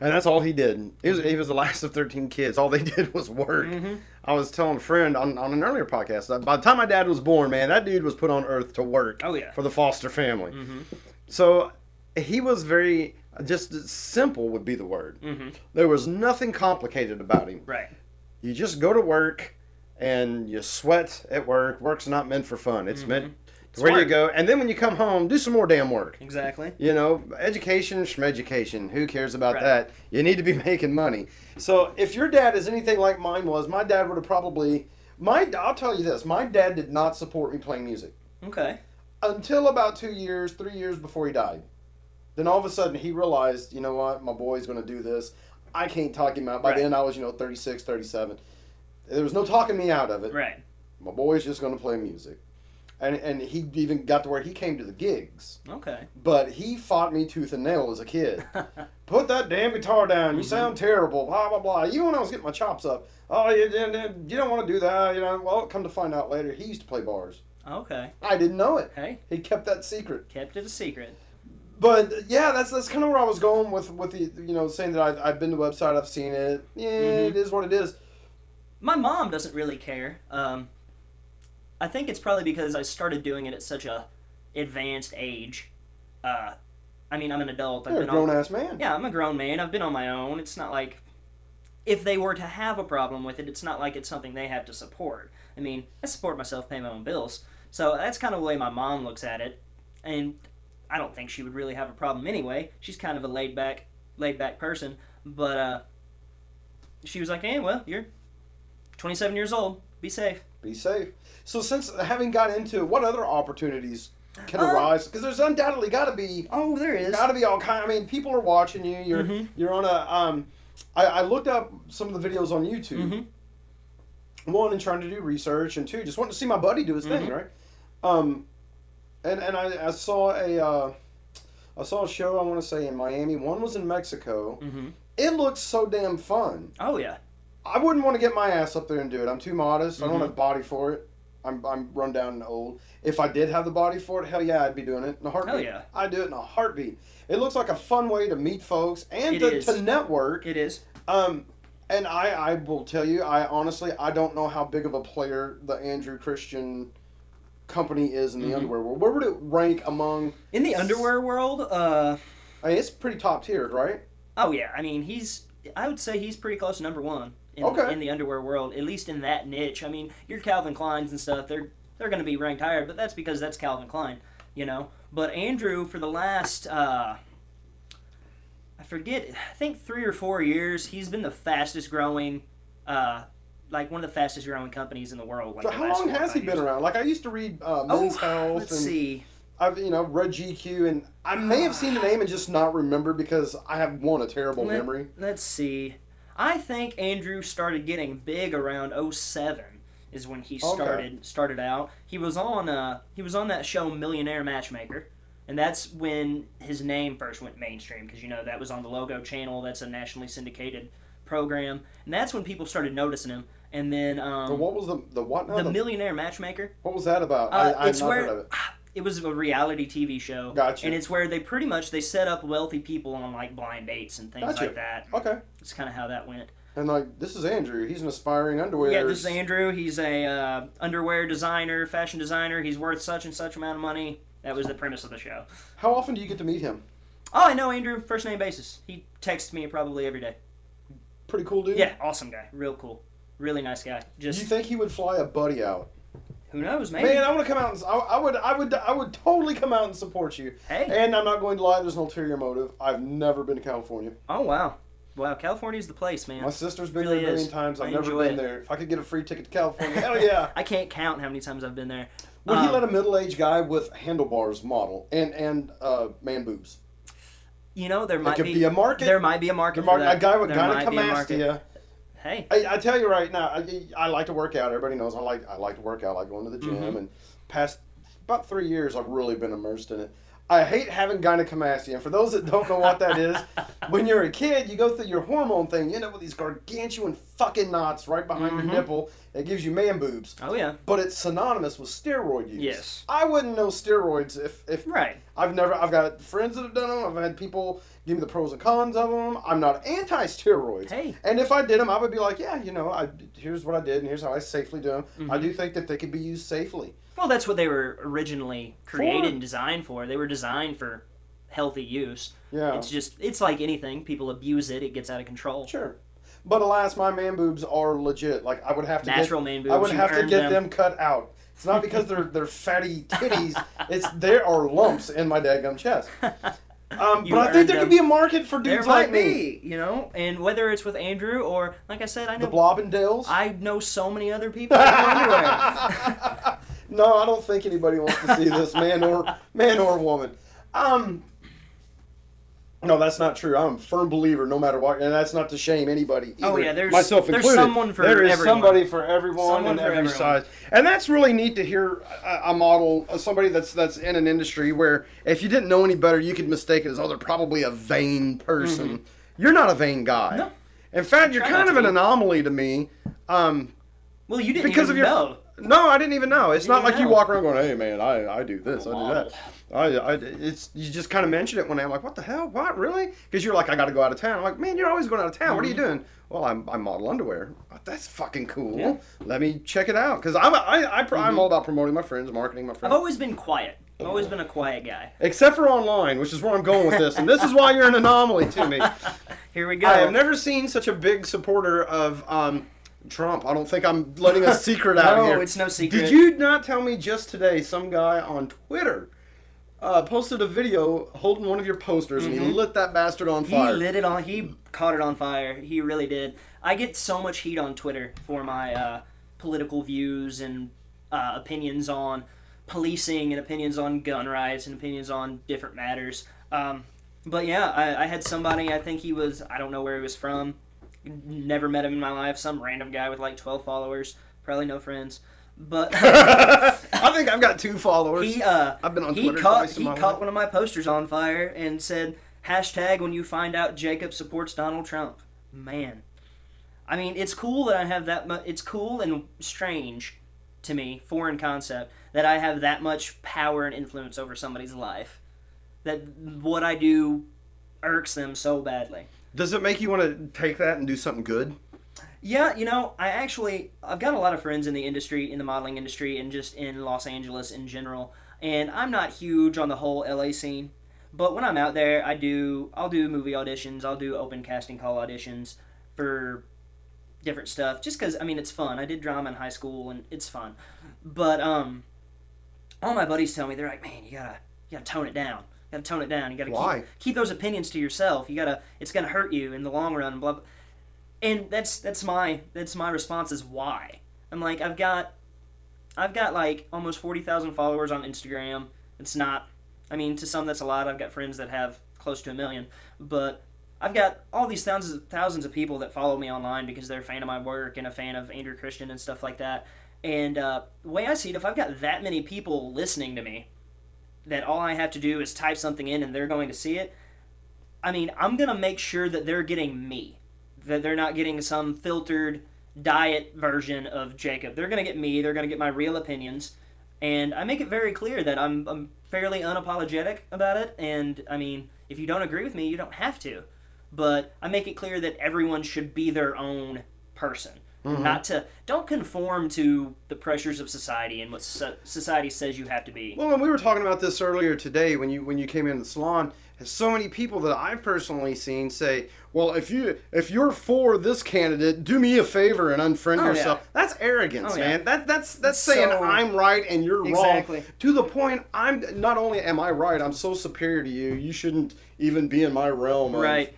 Speaker 1: And that's all he did. He was the last of 13 kids. All they did was work.
Speaker 2: Mm-hmm.
Speaker 1: I was telling a friend on an earlier podcast, that by the time my dad was born, man, that dude was put on earth to work for the foster family.
Speaker 2: Mm-hmm.
Speaker 1: So he was very, just simple would be the word.
Speaker 2: Mm-hmm.
Speaker 1: There was nothing complicated about him.
Speaker 2: Right.
Speaker 1: You just go to work and you sweat at work. Work's not meant for fun. It's meant where you go, and then when you come home, do some more damn work.
Speaker 2: Exactly.
Speaker 1: You know, education, schmeducation. Who cares about that? You need to be making money. So if your dad is anything like mine was, my dad would have probably... I'll tell you this. My dad did not support me playing music.
Speaker 2: Okay.
Speaker 1: Until about 3 years before he died. Then all of a sudden he realized, you know what, my boy's going to do this. I can't talk him out. By then I was, 36, 37. There was no talking me out of it.
Speaker 2: Right.
Speaker 1: My boy's just going to play music. And he even got to where he came to the gigs.
Speaker 2: Okay.
Speaker 1: But he fought me tooth and nail as a kid. Put that damn guitar down. You sound terrible. Blah, blah, blah. Even when I was getting my chops up. Oh, you don't want to do that. Well, come to find out later, he used to play bars.
Speaker 2: Okay.
Speaker 1: I didn't know it.
Speaker 2: Hey.
Speaker 1: He kept that secret.
Speaker 2: Kept it a secret.
Speaker 1: But, yeah, that's kind of where I was going with the, saying that I've been to the website, I've seen it. Yeah, it is what it is. My
Speaker 2: mom doesn't really care. I think it's probably because I started doing it at such a advanced age. I mean, I'm an adult.
Speaker 1: You're a grown-ass man.
Speaker 2: Yeah, I'm a grown man. I've been on my own. It's not like... If they were to have a problem with it, it's not like it's something they have to support. I mean, I support myself, pay my own bills. So that's kind of the way my mom looks at it. And I don't think she would really have a problem anyway. She's kind of a laid-back person. But she was like, hey, well, you're 27 years old. Be safe.
Speaker 1: Be safe. So since having got into what other opportunities can arise? Because there's undoubtedly got to be.
Speaker 2: Oh, there is.
Speaker 1: Got to be all kind. I mean, people are watching you. You're on a. I looked up some of the videos on YouTube. Mm-hmm. One, in trying to do research, and two, just wanting to see my buddy do his thing, right? And I saw a show, I want to say, in Miami. One was in Mexico. Mm-hmm. It looked so damn fun.
Speaker 2: Oh yeah.
Speaker 1: I wouldn't want to get my ass up there and do it. I'm too modest. Mm-hmm. I don't have the body for it. I'm run down and old. If I did have the body for it, hell yeah, I'd be doing it in a heartbeat.
Speaker 2: Hell yeah.
Speaker 1: I'd do it in a heartbeat. It looks like a fun way to meet folks and to network.
Speaker 2: It is.
Speaker 1: And I will tell you, I don't know how big of a player the Andrew Christian company is in the underwear world. Where would it rank among...
Speaker 2: In the underwear world?
Speaker 1: I mean, it's pretty top tiered, right?
Speaker 2: Oh yeah. I mean, I would say he's pretty close to number one. In the underwear world, at least in that niche. I mean, your Calvin Kleins and stuff, they're going to be ranked higher, but that's because that's Calvin Klein, But Andrew, for the last, I think 3 or 4 years, he's been the fastest growing, one of the fastest growing companies in the world.
Speaker 1: So how long has he been around? Like, I used to read Men's Health.
Speaker 2: Let's see.
Speaker 1: I've read GQ, and I may have seen the name and just not remember because I have a terrible memory.
Speaker 2: Let's see. I think Andrew started getting big around 2007 is when he started out. He was on that show Millionaire Matchmaker, and that's when his name first went mainstream because that was on the Logo channel. That's a nationally syndicated program, and that's when people started noticing him. And then
Speaker 1: so what was the what now?
Speaker 2: The Millionaire Matchmaker.
Speaker 1: What was that about? I've not heard of it.
Speaker 2: it was a reality TV show.
Speaker 1: Gotcha.
Speaker 2: And it's where they pretty much they set up wealthy people on like blind dates and things
Speaker 1: Gotcha.
Speaker 2: like that.
Speaker 1: Okay.
Speaker 2: It's kind of how that went.
Speaker 1: And like, this is Andrew. He's an aspiring underwear.
Speaker 2: Yeah, this is Andrew. He's a underwear designer, fashion designer. He's worth such and such amount of money. That was the premise of the show.
Speaker 1: How often do you get to meet him?
Speaker 2: Oh, I know Andrew, first name basis. He texts me probably every day.
Speaker 1: Pretty cool dude.
Speaker 2: Yeah, awesome guy, real cool, really nice guy.
Speaker 1: Do you think he would fly a buddy out?
Speaker 2: Who knows, maybe.
Speaker 1: Man, I want to come out and I would totally come out and support you.
Speaker 2: Hey.
Speaker 1: And I'm not going to lie, there's an ulterior motive. I've never been to California.
Speaker 2: Oh wow, California's the place, man.
Speaker 1: My sister's been
Speaker 2: Really
Speaker 1: there a
Speaker 2: is.
Speaker 1: million times. I've
Speaker 2: I
Speaker 1: never
Speaker 2: enjoy
Speaker 1: been
Speaker 2: it.
Speaker 1: there. If I could get a free ticket to California, hell yeah.
Speaker 2: I can't count how many times I've been there.
Speaker 1: Would he let a middle-aged guy with handlebars model and man boobs?
Speaker 2: You know, there
Speaker 1: That
Speaker 2: might
Speaker 1: could be a market.
Speaker 2: There might be a market for that.
Speaker 1: A guy with
Speaker 2: There might be a market.
Speaker 1: gynecomastia.
Speaker 2: Hey.
Speaker 1: I tell you right now, I like to work out. Everybody knows I like to work out. I like going to the gym.
Speaker 2: Mm-hmm.
Speaker 1: And past about 3 years, I've really been immersed in it. I hate having gynecomastia. And for those that don't know what that is, when you're a kid, you go through your hormone thing. You end up with these gargantuan fucking knots right behind your nipple. It gives you man boobs.
Speaker 2: Oh yeah.
Speaker 1: But it's synonymous with steroid use.
Speaker 2: Yes.
Speaker 1: I wouldn't know steroids if
Speaker 2: Right.
Speaker 1: I've got friends that have done them. I've had people give me the pros and cons of them. I'm not anti-steroids.
Speaker 2: Hey.
Speaker 1: And if I did them, I would be like, yeah, here's what I did and here's how I safely do them. I do think that they could be used safely.
Speaker 2: Well, that's what they were originally created and designed for. They were designed for healthy use.
Speaker 1: Yeah.
Speaker 2: It's like anything. People abuse it. It gets out of control.
Speaker 1: Sure. But alas, my man boobs are legit. Like I would have to
Speaker 2: Man boobs.
Speaker 1: I would
Speaker 2: you
Speaker 1: have to
Speaker 2: earned
Speaker 1: get them cut out. It's not because they're fatty titties. There are lumps in my dadgum chest. But I think there could be a market for dudes
Speaker 2: There
Speaker 1: like
Speaker 2: might be, and whether it's with Andrew or, like I said, I know
Speaker 1: the Blob and Dills.
Speaker 2: I know so many other people that wear underwear.
Speaker 1: No, I don't think anybody wants to see this, man or woman. No, that's not true. I'm a firm believer, no matter what, and that's not to shame anybody either.
Speaker 2: Oh yeah, there's
Speaker 1: myself included.
Speaker 2: There's someone for
Speaker 1: there is
Speaker 2: everyone.
Speaker 1: somebody for everyone
Speaker 2: Someone
Speaker 1: and
Speaker 2: for
Speaker 1: every
Speaker 2: everyone.
Speaker 1: size, and that's really neat to hear a model, somebody that's in an industry where if you didn't know any better, you could mistake it as they're probably a vain person. You're not a vain guy.
Speaker 2: No.
Speaker 1: In fact, you're
Speaker 2: Try
Speaker 1: kind
Speaker 2: not
Speaker 1: of
Speaker 2: to
Speaker 1: an
Speaker 2: be.
Speaker 1: anomaly to me.
Speaker 2: Well, you didn't
Speaker 1: Because
Speaker 2: even
Speaker 1: of your
Speaker 2: know.
Speaker 1: No, I didn't even know. It's not like you
Speaker 2: know.
Speaker 1: walk around going, "Hey, man, I do this, I do that." It's you just kind of mentioned it one day. I'm like, "What the hell? What really?" Because you're like, "I got to go out of town." I'm like, "Man, you're always going out of town. What are you doing?" Well, I model underwear. That's fucking cool.
Speaker 2: Yeah.
Speaker 1: Let me check it out because I'm all about promoting my friends, marketing my
Speaker 2: I've
Speaker 1: friends.
Speaker 2: always been quiet. I've always been a quiet guy.
Speaker 1: Except for online, which is where I'm going with this, and this is why you're an anomaly to me.
Speaker 2: Here we go.
Speaker 1: I have never seen such a big supporter of Trump. I don't think I'm letting a secret out
Speaker 2: No,
Speaker 1: here.
Speaker 2: it's no secret.
Speaker 1: Did you not tell me just today some guy on Twitter posted a video holding one of your posters and he lit that bastard on fire?
Speaker 2: He caught it on fire. He really did. I get so much heat on Twitter for my political views and opinions on policing and opinions on gun rights and opinions on different matters. But yeah, I had somebody, I think I don't know where he was from. Never met him in my life. Some random guy with like 12 followers. Probably no friends. But
Speaker 1: I think I've got 2 followers. I've been on Twitter twice in my
Speaker 2: He caught
Speaker 1: life.
Speaker 2: one of my posters on fire and said, # when you find out Jacob supports Donald Trump. Man. I mean, it's cool that I have that much. It's cool and strange to me, foreign concept, that I have that much power and influence over somebody's life. That what I do irks them so badly.
Speaker 1: Does it make you want to take that and do something good?
Speaker 2: Yeah, I've got a lot of friends in the industry, in the modeling industry, and just in Los Angeles in general. And I'm not huge on the whole LA scene, but when I'm out there, I'll do movie auditions, I'll do open casting call auditions for different stuff, just because, it's fun. I did drama in high school, and it's fun. But all my buddies tell me, they're like, man, you gotta tone it down. You gotta tone it down. You gotta keep those opinions to yourself. It's gonna hurt you in the long run. Blah blah. And that's my response is why. I'm like, I've got like almost 40,000 followers on Instagram. It's not. To some that's a lot. I've got friends that have close to 1 million, but I've got all these thousands of people that follow me online because they're a fan of my work and a fan of Andrew Christian and stuff like that. And the way I see it, if I've got that many people listening to me, that all I have to do is type something in and they're going to see it, I'm going to make sure that they're getting me. That they're not getting some filtered diet version of Jacob. They're going to get me. They're going to get my real opinions. And I make it very clear that I'm fairly unapologetic about it. And I mean, if you don't agree with me, you don't have to. But I make it clear that everyone should be their own person. Don't conform to the pressures of society and what society says you have to be.
Speaker 1: Well, and we were talking about this earlier today when you came into the salon. And so many people that I've personally seen say, "Well, if you're for this candidate, do me a favor and unfriend yourself."
Speaker 2: Yeah.
Speaker 1: That's arrogance, man. That's saying I'm right and you're
Speaker 2: exactly.
Speaker 1: wrong. To the point, I'm not only am I right, I'm so superior to you. You shouldn't even be in my realm.
Speaker 2: Right.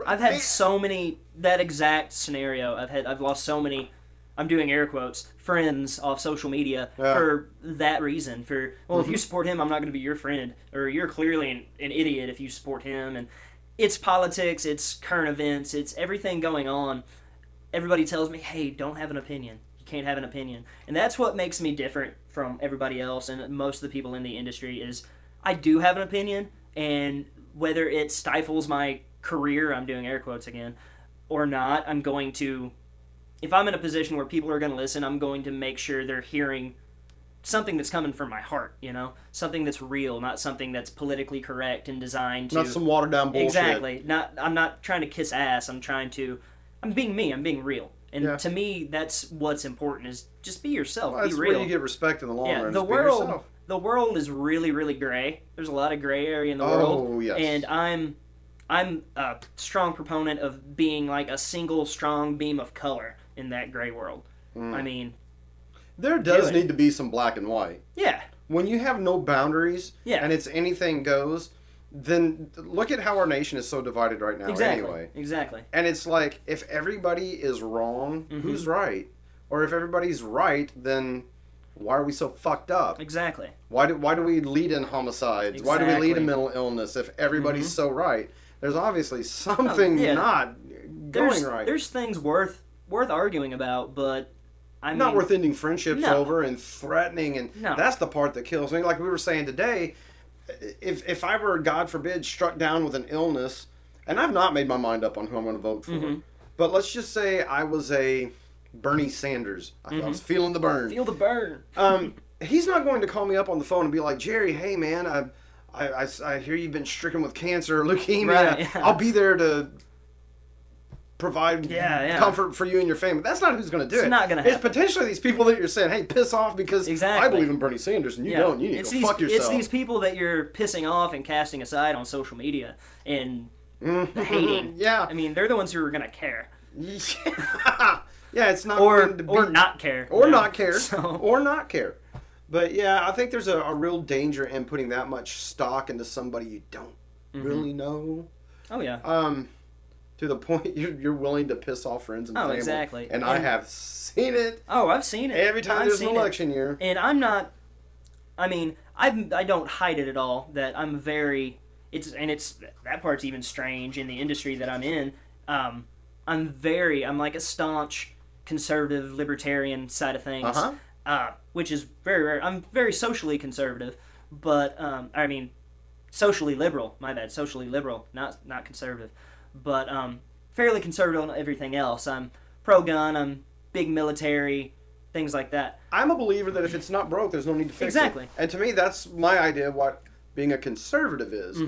Speaker 2: I've had so many that exact scenario. I've lost so many, I'm doing air quotes, friends off social media for that reason. If you support him, I'm not going to be your friend, or you're clearly an idiot if you support him. And it's politics, it's current events, it's everything going on. Everybody tells me, hey, don't have an opinion. You can't have an opinion. And that's what makes me different from everybody else and most of the people in the industry is I do have an opinion, and whether it stifles my career, I'm doing air quotes again, or not, I'm going to, if I'm in a position where people are going to listen, I'm going to make sure they're hearing something that's coming from my heart, something that's real, not something that's politically correct and designed to...
Speaker 1: Not some watered down bullshit.
Speaker 2: Exactly. I'm not trying to kiss ass, I'm being me, I'm being real. And to me, that's what's important, is just be yourself,
Speaker 1: well,
Speaker 2: be real.
Speaker 1: That's where you get respect in the long run.
Speaker 2: The world is really, really gray. There's a lot of gray area in the world.
Speaker 1: Oh, yes.
Speaker 2: And I'm a strong proponent of being like a single strong beam of color in that gray world. I mean,
Speaker 1: there does need to be some black and white.
Speaker 2: Yeah.
Speaker 1: When you have no boundaries and it's anything goes, then look at how our nation is so divided right now anyway.
Speaker 2: Exactly.
Speaker 1: And it's like, if everybody is wrong, who's right? Or if everybody's right, then why are we so fucked up?
Speaker 2: Exactly.
Speaker 1: Why do we lead in homicides? Why do we lead in mental illness if everybody's so right? There's obviously something not going right.
Speaker 2: There's things worth arguing about, but
Speaker 1: not worth ending friendships over and threatening, and that's the part that kills me. Like we were saying today, if I were, God forbid, struck down with an illness, and I've not made my mind up on who I'm going to vote for, but let's just say I was a Bernie Sanders. I was feeling the burn.
Speaker 2: Feel the burn.
Speaker 1: He's not going to call me up on the phone and be like, Jerry, hey man, I hear you've been stricken with cancer or leukemia.
Speaker 2: Right, yeah.
Speaker 1: I'll be there to provide comfort for you and your family. That's not who's going to do it.
Speaker 2: It's not going to happen.
Speaker 1: It's potentially these people that you're saying, hey, piss off because I believe in Bernie Sanders and you don't. You need to go fuck yourself.
Speaker 2: It's these people that you're pissing off and casting aside on social media and hating.
Speaker 1: Yeah.
Speaker 2: I mean, they're the ones who are going to care.
Speaker 1: Yeah, it's not
Speaker 2: or
Speaker 1: going to be...
Speaker 2: Or not care.
Speaker 1: Or not care. Or not care. But yeah, I think there's a real danger in putting that much stock into somebody you don't really know.
Speaker 2: Oh yeah.
Speaker 1: To the point you're willing to piss off friends and family.
Speaker 2: Oh, exactly.
Speaker 1: And I have seen it.
Speaker 2: Oh, I've seen it.
Speaker 1: Every time there's an election year.
Speaker 2: And I'm not. I mean, I don't hide it at all. That I'm very. It's that part's even strange in the industry that I'm in. I'm like a staunch conservative libertarian side of things. Which is very rare. I'm very socially conservative, but I mean, socially liberal. My bad, socially liberal, not conservative, but fairly conservative on everything else. I'm pro-gun. I'm big military, things like that.
Speaker 1: I'm a believer that if it's not broke, there's no need to fix it.
Speaker 2: Exactly.
Speaker 1: And to me, that's my idea of what being a conservative is.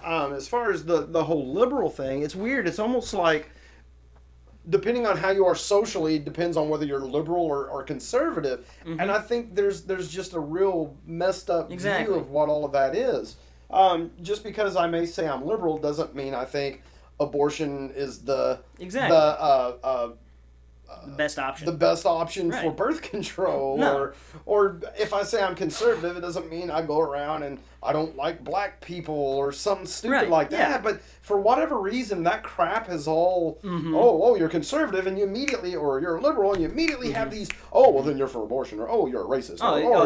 Speaker 1: As far as the whole liberal thing, it's weird. It's almost like, depending on how you are socially, depends on whether you're liberal or conservative. And I think there's just a real messed up view of what all of that is. Just because I may say I'm liberal doesn't mean I think abortion is the
Speaker 2: best option.
Speaker 1: The best option for birth control.
Speaker 2: No.
Speaker 1: Or if I say I'm conservative, it doesn't mean I go around and I don't like black people or something stupid like that.
Speaker 2: Yeah.
Speaker 1: But for whatever reason, that crap is all, oh, you're conservative and you immediately, or you're liberal and you immediately have these, well, then you're for abortion, or you're a racist.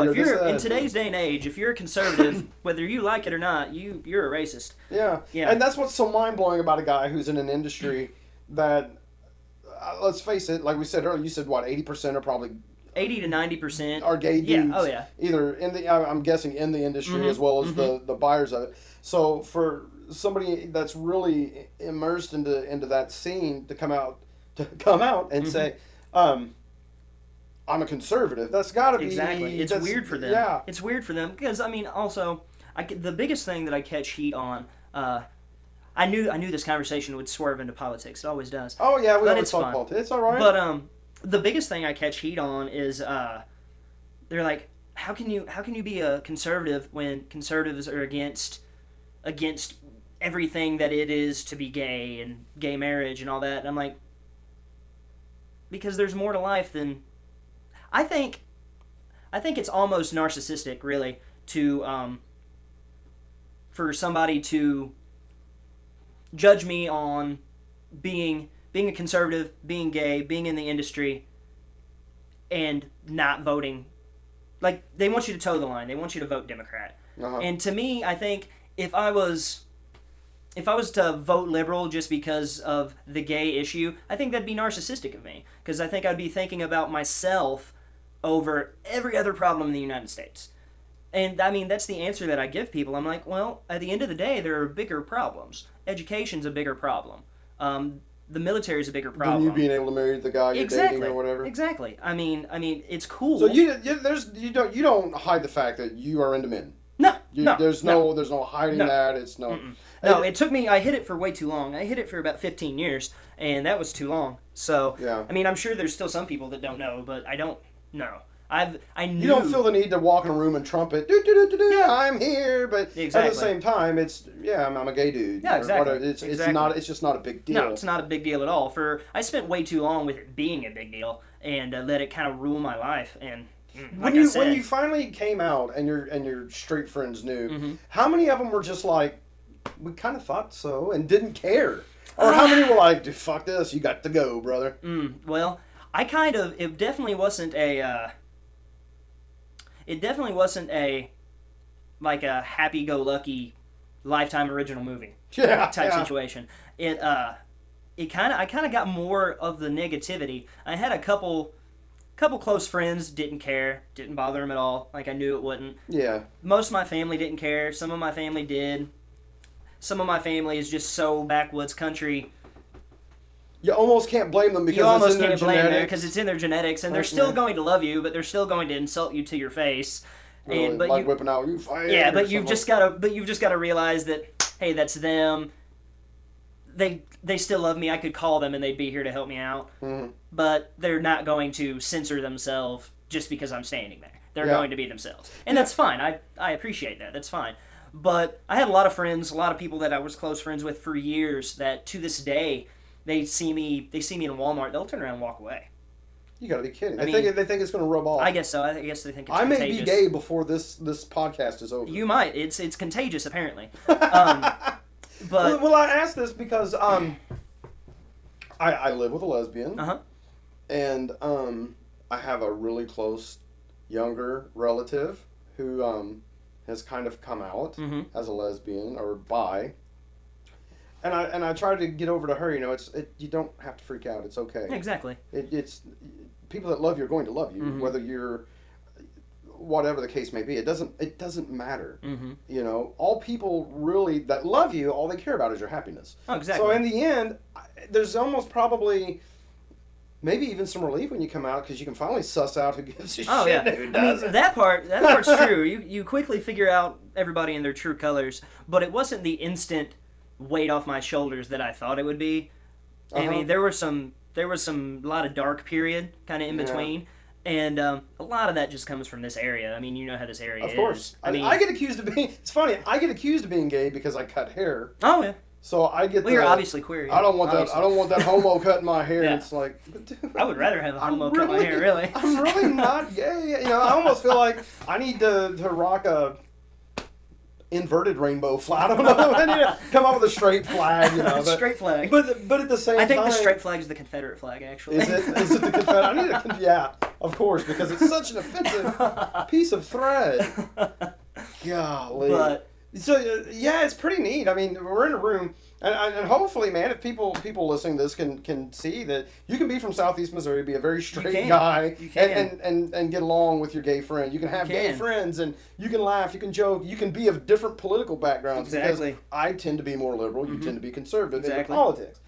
Speaker 2: If you're in today's day and age, if you're a conservative, whether you like it or not, you're a racist.
Speaker 1: Yeah. And that's what's so mind-blowing about a guy who's in an industry that, let's face it, like we said earlier, you said what, 80% are probably
Speaker 2: 80 to 90%
Speaker 1: are gay dudes.
Speaker 2: Yeah. Oh yeah.
Speaker 1: Either in the, I'm guessing in the industry as well as the buyers of it. So for somebody that's really immersed into that scene to come out and say, I'm a conservative. That's got to be
Speaker 2: Exactly. It's weird for them.
Speaker 1: Yeah.
Speaker 2: It's weird for them because I mean, also, the biggest thing that I catch heat on. I knew this conversation would swerve into politics. It always does.
Speaker 1: Oh yeah, we
Speaker 2: but
Speaker 1: always talk politics. It's all right.
Speaker 2: But the biggest thing I catch heat on is they're like, how can you be a conservative when conservatives are against everything that it is to be gay and gay marriage and all that? And I'm like, because there's more to life than I think it's almost narcissistic, really, to for somebody to judge me on being a conservative, being gay, being in the industry, and not voting. Like, they want you to toe the line. They want you to vote Democrat.
Speaker 1: Uh-huh.
Speaker 2: And to me, I think if I was to vote liberal just because of the gay issue, I think that'd be narcissistic of me. Because I think I'd be thinking about myself over every other problem in the United States. And, I mean, that's the answer that I give people. I'm like, well, at the end of the day, there are bigger problems. Education's a bigger problem. The military's a bigger problem.
Speaker 1: Than you being able to marry the guy you're dating or whatever.
Speaker 2: Exactly. I mean, it's cool.
Speaker 1: So you don't hide the fact that you are into men.
Speaker 2: No,
Speaker 1: there's no hiding that. It's no.
Speaker 2: Mm-mm. No, it took me. I hid it for way too long. I hid it for about 15 years, and that was too long. So,
Speaker 1: yeah.
Speaker 2: I mean, I'm sure there's still some people that don't know, but I don't know. I knew.
Speaker 1: You don't feel the need to walk in a room and trumpet,
Speaker 2: Yeah.
Speaker 1: I'm here, but
Speaker 2: Exactly.
Speaker 1: at the same time, it's I'm a gay dude.
Speaker 2: Yeah, exactly.
Speaker 1: It's
Speaker 2: Exactly.
Speaker 1: It's just not a big deal.
Speaker 2: No, it's not a big deal at all. I spent way too long with it being a big deal and let it kind of rule my life. And
Speaker 1: when you finally came out and your straight friends knew,
Speaker 2: mm-hmm.
Speaker 1: how many of them were just like, we kind of thought so and didn't care, or how many were like, dude, fuck this, you got to go, brother?
Speaker 2: Well, it definitely wasn't a. It definitely wasn't a happy-go-lucky Lifetime original movie type situation. I kind of got more of the negativity. I had a couple close friends didn't care, didn't bother them at all. Like, I knew it wouldn't.
Speaker 1: Yeah.
Speaker 2: Most of my family didn't care. Some of my family did. Some of my family is just so backwoods country.
Speaker 1: You almost can't blame them because it's in their genetics.
Speaker 2: Because it's in their genetics, and they're still going to love you, but they're still going to insult you to your face.
Speaker 1: Really,
Speaker 2: and but
Speaker 1: like whipping out you fight.
Speaker 2: Yeah, but you've just gotta realize that, hey, that's them. They still love me. I could call them and they'd be here to help me out.
Speaker 1: Mm-hmm.
Speaker 2: But they're not going to censor themselves just because I'm standing there. They're going to be themselves, and that's fine. I appreciate that. That's fine. But I had a lot of friends, a lot of people that I was close friends with for years that to this day. They see me in Walmart, they'll turn around and walk away. You
Speaker 1: gotta be kidding. They think it's gonna rub off.
Speaker 2: I guess so. I guess they think it's
Speaker 1: contagious.
Speaker 2: I may
Speaker 1: be gay before this podcast is over.
Speaker 2: You might. It's contagious, apparently. But
Speaker 1: well, I asked this because I live with a lesbian.
Speaker 2: Uh-huh.
Speaker 1: And I have a really close younger relative who has kind of come out as a lesbian or bi. And I tried to get over to her. You don't have to freak out. It's okay.
Speaker 2: Exactly.
Speaker 1: It's people that love you are going to love you, whether you're whatever the case may be. It doesn't matter. All people really that love you, all they care about is your happiness.
Speaker 2: Oh, exactly.
Speaker 1: So in the end, there's almost probably maybe even some relief when you come out because you can finally suss out who gives a shit and who doesn't.
Speaker 2: That part's true. You quickly figure out everybody in their true colors, but it wasn't the instant weight off my shoulders that I thought it would be. I mean, there was a lot of dark period kind of in between, and a lot of that just comes from this area. I mean, you know how this area is.
Speaker 1: Of course. I mean, I get accused of being. It's funny. I get accused of being gay because I cut hair.
Speaker 2: Oh yeah.
Speaker 1: So I get.
Speaker 2: Well, you're obviously queer.
Speaker 1: I don't want that. I don't want that homo cutting my hair.
Speaker 2: Yeah.
Speaker 1: It's like, dude,
Speaker 2: I would rather have a homo cut my hair. Really.
Speaker 1: I'm really not gay. I almost feel like I need to rock a inverted rainbow flag. I don't know. I need to come up with a straight flag.
Speaker 2: Straight flag.
Speaker 1: But at the same time,
Speaker 2: I think the straight flag is the Confederate flag. Actually.
Speaker 1: Is it the Confederate? I need yeah, of course, because it's such an offensive piece of thread. Golly.
Speaker 2: But.
Speaker 1: So it's pretty neat. I mean, we're in a room, and hopefully, man, if people listening to this can see that you can be from Southeast Missouri, be a very straight guy, and get along with your gay friend. You can have gay friends, and you can laugh, you can joke, you can be of different political backgrounds.
Speaker 2: Exactly.
Speaker 1: Because I tend to be more liberal, you tend to be conservative in
Speaker 2: exactly.
Speaker 1: politics.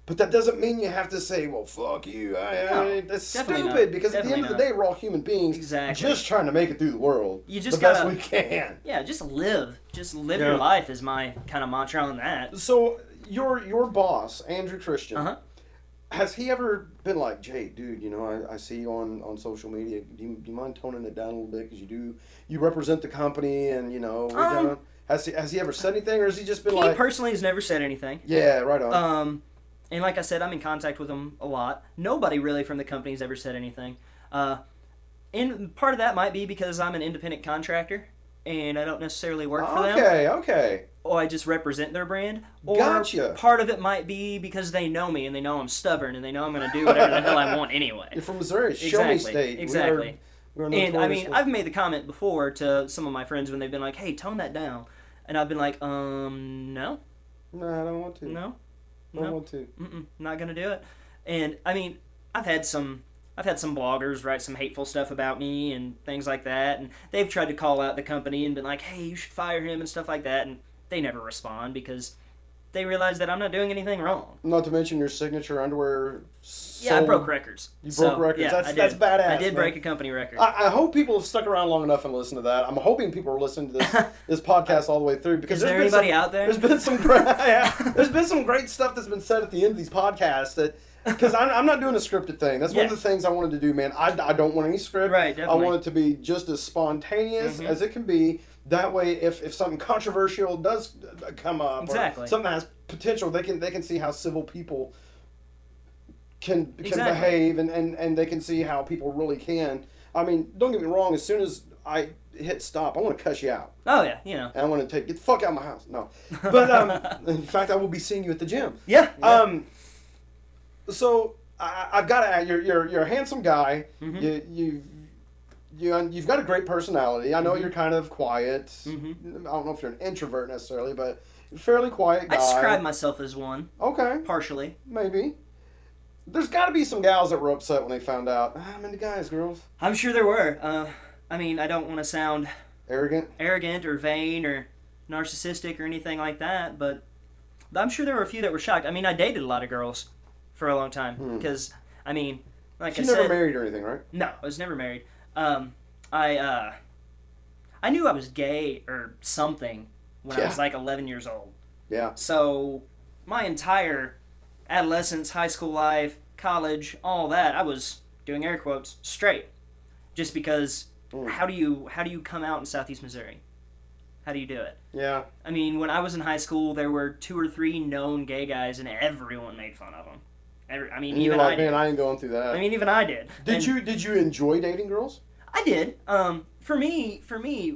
Speaker 1: But that doesn't mean you have to say, well, fuck you. That's
Speaker 2: definitely
Speaker 1: stupid
Speaker 2: not.
Speaker 1: because at the
Speaker 2: Definitely
Speaker 1: end of the day, we're all human beings
Speaker 2: Exactly.
Speaker 1: just trying to make it through the world
Speaker 2: You just
Speaker 1: the best
Speaker 2: gotta-
Speaker 1: we can.
Speaker 2: Yeah, just live. Just live
Speaker 1: Yeah.
Speaker 2: your life is my kind of mantra on that.
Speaker 1: So your boss, Andrew Christian,
Speaker 2: Uh-huh.
Speaker 1: has he ever been like, Jay, dude, you know, I see you on social media. Do you mind toning it down a little bit because you represent the company and you know we don't. Has he ever said anything or has he just been
Speaker 2: He
Speaker 1: like,
Speaker 2: personally has never said anything.
Speaker 1: yeah, right on.
Speaker 2: And like I said, I'm in contact with him a lot. Nobody really from the company has ever said anything. And part of that might be because I'm an independent contractor and I don't necessarily work for them.
Speaker 1: Okay.
Speaker 2: Or I just represent their brand. Or
Speaker 1: Gotcha.
Speaker 2: part of it might be because they know me and they know I'm stubborn and they know I'm going to do whatever the hell I want anyway.
Speaker 1: You're from Missouri, show me state.
Speaker 2: Exactly.
Speaker 1: We're
Speaker 2: And I mean,
Speaker 1: notoriously-
Speaker 2: I've made the comment before to some of my friends when they've been like, hey, tone that down. And I've been like, no,
Speaker 1: No, I don't want to.
Speaker 2: no,
Speaker 1: I don't
Speaker 2: no.
Speaker 1: want to.
Speaker 2: Not gonna do it. And I mean, I've had some bloggers write some hateful stuff about me and things like that, and they've tried to call out the company and been like, hey, you should fire him and stuff like that, and they never respond because they realize that I'm not doing anything wrong.
Speaker 1: Not to mention your signature underwear.
Speaker 2: Yeah, I
Speaker 1: sold-
Speaker 2: broke records.
Speaker 1: You broke records.
Speaker 2: Yeah,
Speaker 1: That's badass.
Speaker 2: I did
Speaker 1: man.
Speaker 2: break a company record.
Speaker 1: I hope people have stuck around long enough and listened to that. I'm hoping people are listening to this podcast all the way through because
Speaker 2: Is there anybody out there?
Speaker 1: There's been some great, there's been some great stuff that's been said at the end of these podcasts that because I'm not doing a scripted thing. That's one of
Speaker 2: Yeah.
Speaker 1: the things I wanted to do, man. I don't want any script.
Speaker 2: Right, definitely.
Speaker 1: I want it to be just as spontaneous as it can be. That way, if something controversial does come up,
Speaker 2: Exactly.
Speaker 1: or something has potential, they can see how civil people can
Speaker 2: Exactly.
Speaker 1: behave and they can see how people really can. I mean, don't get me wrong. As soon as I hit stop, I want to cuss you out.
Speaker 2: Oh yeah, you know.
Speaker 1: And I want to get the fuck out of my house. No, but in fact, I will be seeing you at the gym.
Speaker 2: Yeah.
Speaker 1: So I've got to add, you're a handsome guy.
Speaker 2: Mm-hmm.
Speaker 1: You've got a great personality. I know
Speaker 2: Mm-hmm.
Speaker 1: you're kind of quiet. I don't know if you're an introvert necessarily, but you're a fairly quiet guy.
Speaker 2: I describe myself as one,
Speaker 1: Okay,
Speaker 2: partially.
Speaker 1: maybe. There's got to be some gals that were upset when they found out. I'm into guys, girls.
Speaker 2: I'm sure there were. I mean, I don't want to sound
Speaker 1: Arrogant.
Speaker 2: or vain or narcissistic or anything like that, but I'm sure there were a few that were shocked. I mean, I dated a lot of girls for a long time because, I mean, like
Speaker 1: You
Speaker 2: I
Speaker 1: never
Speaker 2: said,
Speaker 1: married or anything, right?
Speaker 2: no, I was never married. I knew I was gay or something when I
Speaker 1: Yeah.
Speaker 2: was like 11 years old.
Speaker 1: Yeah.
Speaker 2: So my entire adolescence, high school life, college, all that, I was doing air quotes straight, just because. How do you come out in Southeast Missouri? How do you do it?
Speaker 1: Yeah.
Speaker 2: I mean, when I was in high school, there were 2 or 3 known gay guys, and everyone made fun of them. I mean,
Speaker 1: And you're
Speaker 2: even
Speaker 1: like,
Speaker 2: I did.
Speaker 1: man, I ain't going through that.
Speaker 2: I mean, even I did. And
Speaker 1: Did you enjoy dating girls?
Speaker 2: I did. For me,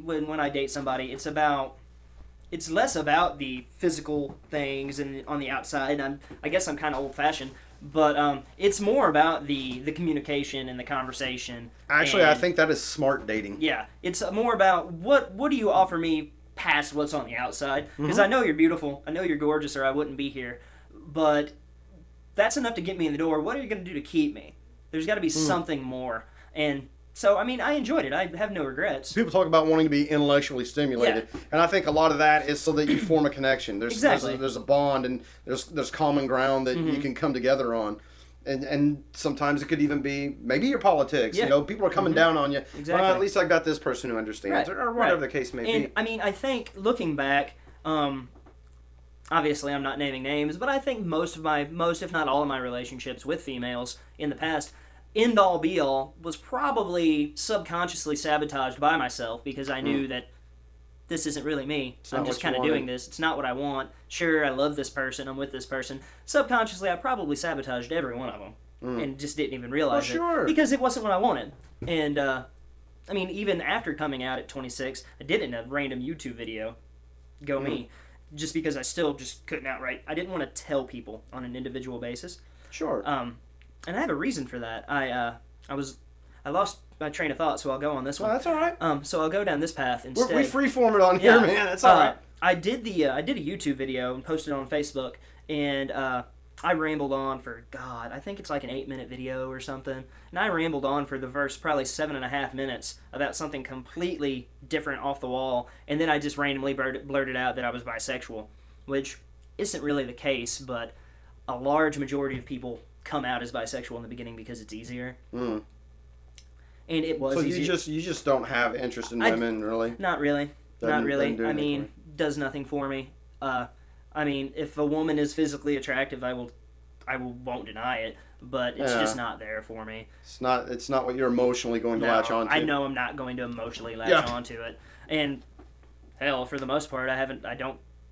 Speaker 2: when I date somebody, it's less about the physical things and on the outside. I guess I'm kind of old fashioned, but it's more about the communication and the conversation.
Speaker 1: Actually, I
Speaker 2: and-
Speaker 1: think that is smart dating.
Speaker 2: Yeah, it's more about what do you offer me past what's on the outside? Because
Speaker 1: Mm-hmm.
Speaker 2: I know you're beautiful, I know you're gorgeous, or I wouldn't be here. But that's enough to get me in the door. What are you going to do to keep me? There's got to be something more. And so, I mean, I enjoyed it. I have no regrets.
Speaker 1: People talk about wanting to be intellectually stimulated, and I think a lot of that is so that you form a connection.
Speaker 2: Exactly.
Speaker 1: There's a bond, and there's common ground that you can come together on. And sometimes it could even be maybe your politics.
Speaker 2: Yeah.
Speaker 1: You know, people are coming down on you.
Speaker 2: Exactly.
Speaker 1: Well, at least I got this person who understands,
Speaker 2: Right,
Speaker 1: or whatever
Speaker 2: right.
Speaker 1: the case may
Speaker 2: And
Speaker 1: be.
Speaker 2: I mean, I think looking back, obviously I'm not naming names, but I think most if not all of my relationships with females in the past, end all be all, was probably subconsciously sabotaged by myself because I knew that this isn't really me.
Speaker 1: not
Speaker 2: I'm just
Speaker 1: what you
Speaker 2: kind of doing
Speaker 1: wanted.
Speaker 2: this. It's not what I want. Sure, I love this person. I'm with this person. Subconsciously, I probably sabotaged every one of them and just didn't even realize
Speaker 1: sure.
Speaker 2: it because it wasn't what I wanted. And I mean, even after coming out at 26, I did it in a random YouTube video. Go me. Just because I still just couldn't outright. I didn't want to tell people on an individual basis.
Speaker 1: Sure.
Speaker 2: And I have a reason for that. I lost my train of thought, so I'll go on this one.
Speaker 1: Well, that's all right.
Speaker 2: So I'll go down this path instead.
Speaker 1: We freeform it on here, man. That's all right.
Speaker 2: I did a YouTube video and posted it on Facebook, and I rambled on for, God, I think it's like an 8-minute video or something. And I rambled on for the first probably 7.5 minutes about something completely different off the wall. And then I just randomly blurted out that I was bisexual, which isn't really the case, but a large majority of people come out as bisexual in the beginning because it's easier.
Speaker 1: Mm.
Speaker 2: And it was
Speaker 1: So
Speaker 2: easier.
Speaker 1: you just don't have interest in women, really?
Speaker 2: Not really.
Speaker 1: Doesn't-
Speaker 2: Not really.
Speaker 1: doesn't do
Speaker 2: I
Speaker 1: anything
Speaker 2: mean, does nothing for me. I mean, if a woman is physically attractive, won't deny it, but it's
Speaker 1: Yeah.
Speaker 2: just not there for me.
Speaker 1: It's not what you're emotionally going to latch on to.
Speaker 2: I know I'm not going to emotionally latch
Speaker 1: Yeah.
Speaker 2: onto it. And hell, for the most part,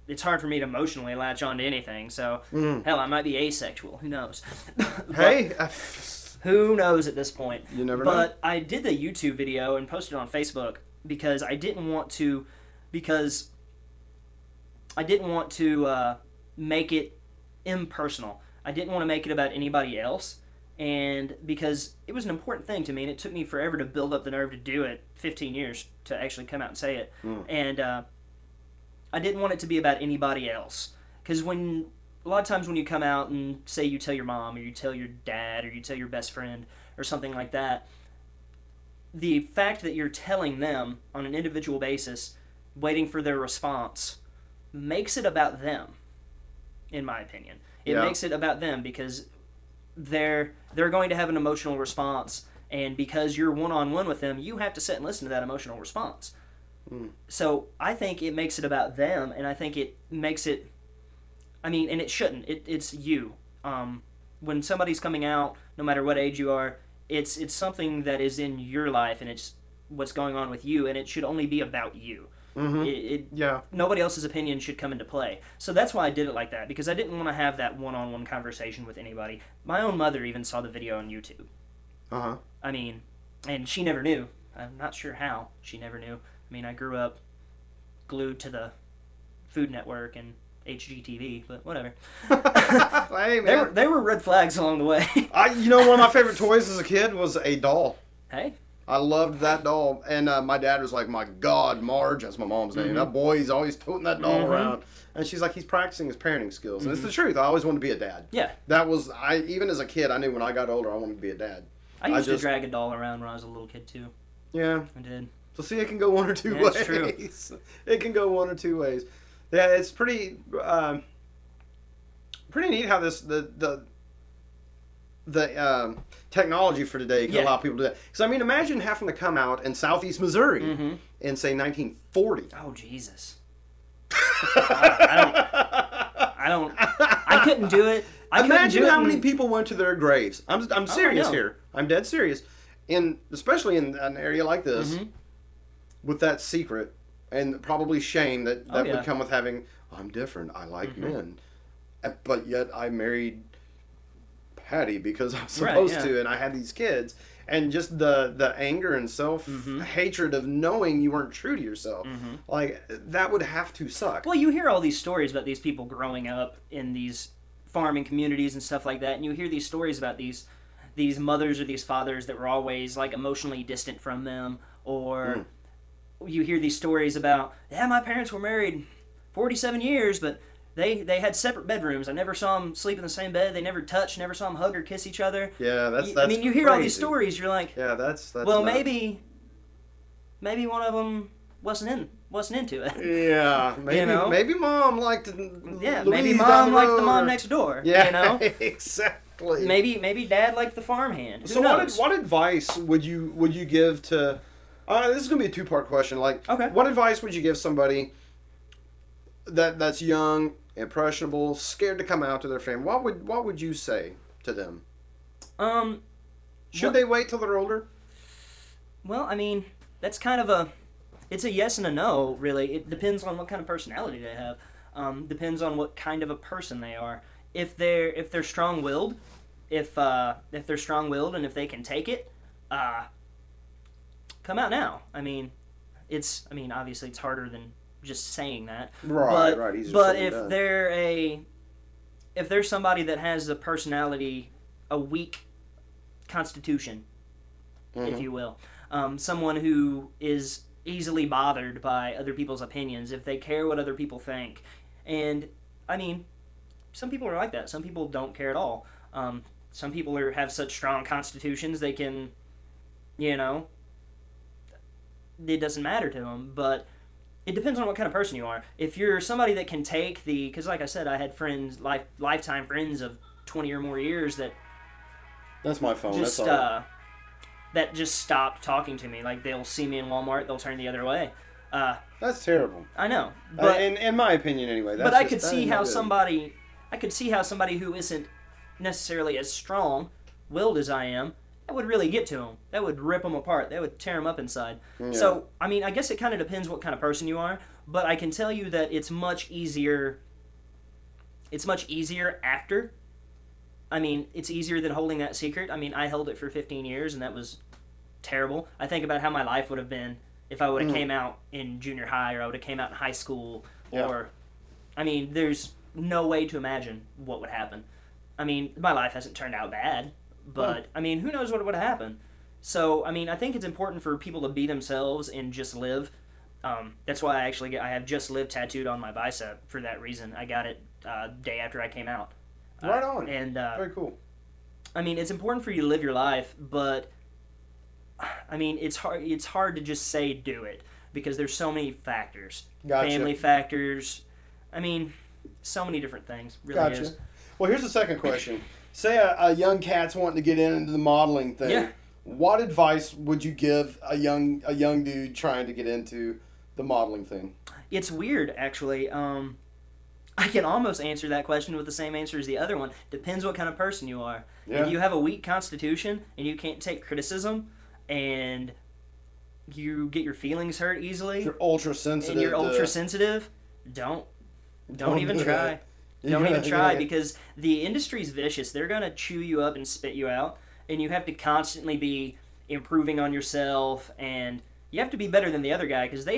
Speaker 2: it's hard for me to emotionally latch on to anything. So, hell, I might be asexual. Who knows?
Speaker 1: Hey,
Speaker 2: Who knows at this point?
Speaker 1: You never know.
Speaker 2: But I did the YouTube video and posted it on Facebook because I didn't want to make it impersonal. I didn't want to make it about anybody else, and because it was an important thing to me, and it took me forever to build up the nerve to do it, 15 years to actually come out and say it, and I didn't want it to be about anybody else, because a lot of times when you come out and say you tell your mom, or you tell your dad, or you tell your best friend, or something like that, the fact that you're telling them on an individual basis, waiting for their response, makes it about them, in my opinion. It makes it about them because they're going to have an emotional response, and because you're one-on-one with them, you have to sit and listen to that emotional response. So I think it makes it about them, and I think it makes it, I mean, and it shouldn't. It's you. When somebody's coming out, no matter what age you are, it's something that is in your life, and it's what's going on with you, and it should only be about you. Nobody else's opinion should come into play. So that's why I did it like that, because I didn't want to have that one-on-one conversation with anybody. My own mother even saw the video on YouTube. I mean, and she never knew. I'm not sure how she never knew. I mean, I grew up glued to the Food Network and HGTV, but whatever.
Speaker 1: Hey, man.
Speaker 2: There were red flags along the way.
Speaker 1: One of my favorite toys as a kid was a doll.
Speaker 2: Hey.
Speaker 1: I loved that doll, and my dad was like, "My God, Marge," that's my mom's name. That boy, he's always toting that doll around, and she's like, he's practicing his parenting skills, and it's the truth. I always wanted to be a dad.
Speaker 2: Yeah.
Speaker 1: That was even as a kid, I knew when I got older, I wanted to be a dad.
Speaker 2: I used to drag a doll around when I was a little kid too.
Speaker 1: Yeah,
Speaker 2: I did.
Speaker 1: So see, it can go one or two ways.
Speaker 2: It's true.
Speaker 1: It can go one or two ways. Yeah, it's pretty neat how the technology for today can allow people to do that. Because, I mean, imagine having to come out in southeast Missouri in, say, 1940.
Speaker 2: Oh, Jesus. I couldn't do it.
Speaker 1: Imagine how many people went to their graves. I'm serious here. I'm dead serious. Especially in an area like this, with that secret and probably shame that would come with having, I'm different, I like men. But yet I married Patty because I was supposed to, and I had these kids, and just the anger and self-hatred of knowing you weren't true to yourself, like, that would have to suck.
Speaker 2: Well, you hear all these stories about these people growing up in these farming communities and stuff like that, and you hear these stories about these mothers or these fathers that were always, like, emotionally distant from them, or you hear these stories about, my parents were married 47 years, but they had separate bedrooms. I never saw them sleep in the same bed. They never touched. Never saw them hug or kiss each other.
Speaker 1: Yeah, that's
Speaker 2: I mean, you hear all these stories. You're like,
Speaker 1: that's
Speaker 2: well,
Speaker 1: nuts.
Speaker 2: maybe one of them wasn't into it.
Speaker 1: Yeah, maybe mom liked
Speaker 2: maybe mom liked the mom next door.
Speaker 1: Yeah, exactly.
Speaker 2: Maybe dad liked the farmhand.
Speaker 1: So what advice would you give to? This is gonna be a two-part question. Like, what advice would you give somebody that's young, impressionable, scared to come out to their family? What would you say to them? Should they wait till they're older?
Speaker 2: Well, I mean, that's kind of it's a yes and a no, really. It depends on what kind of personality they have. Depends on what kind of a person they are. If they're strong-willed, if they're strong-willed and if they can take it, come out now. I mean, obviously it's harder than just saying that.
Speaker 1: Right.
Speaker 2: But if they're somebody that has a personality, a weak constitution, if you will, someone who is easily bothered by other people's opinions, if they care what other people think, and I mean, some people are like that. Some people don't care at all. Some people have such strong constitutions they can, it doesn't matter to them. But it depends on what kind of person you are. If you're somebody that can take because like I said, I had friends, lifetime friends of 20 or more years that
Speaker 1: That's my phone.
Speaker 2: just
Speaker 1: That's all.
Speaker 2: that just stopped talking to me. Like they'll see me in Walmart, they'll turn the other way.
Speaker 1: That's terrible.
Speaker 2: I know, but
Speaker 1: in my opinion, anyway.
Speaker 2: but I could see how somebody who isn't necessarily as strong-willed as I am, that would really get to them. That would rip them apart. That would tear them up inside.
Speaker 1: Yeah.
Speaker 2: So, I mean, I guess it kind of depends what kind of person you are, but I can tell you that it's much easier. It's much easier after. I mean, it's easier than holding that secret. I mean, I held it for 15 years, and that was terrible. I think about how my life would have been if I would have came out in junior high, or I would have came out in high school, or, I mean, there's no way to imagine what would happen. I mean, my life hasn't turned out bad, but, I mean, who knows what would happen. So, I mean, I think it's important for people to be themselves and just live. That's why I have Just Live tattooed on my bicep for that reason. I got it day after I came out.
Speaker 1: Right on.
Speaker 2: And
Speaker 1: very cool.
Speaker 2: I mean, it's important for you to live your life, but I mean, it's hard to just say do it because there's so many factors.
Speaker 1: Gotcha.
Speaker 2: Family factors. I mean, so many different things. Really
Speaker 1: Gotcha.
Speaker 2: is.
Speaker 1: Well, here's the second question. Say a young cat's wanting to get into the modeling thing.
Speaker 2: Yeah.
Speaker 1: What advice would you give a young dude trying to get into the modeling thing?
Speaker 2: It's weird, actually. I can almost answer that question with the same answer as the other one. Depends what kind of person you are.
Speaker 1: Yeah.
Speaker 2: If you have a weak constitution and you can't take criticism and you get your feelings hurt easily,
Speaker 1: If you're ultra sensitive.
Speaker 2: and you're ultra sensitive, don't even
Speaker 1: do
Speaker 2: try.
Speaker 1: that.
Speaker 2: Don't even try
Speaker 1: Yeah.
Speaker 2: because the industry's vicious. They're going to chew you up and spit you out, and you have to constantly be improving on yourself, and you have to be better than the other guy because they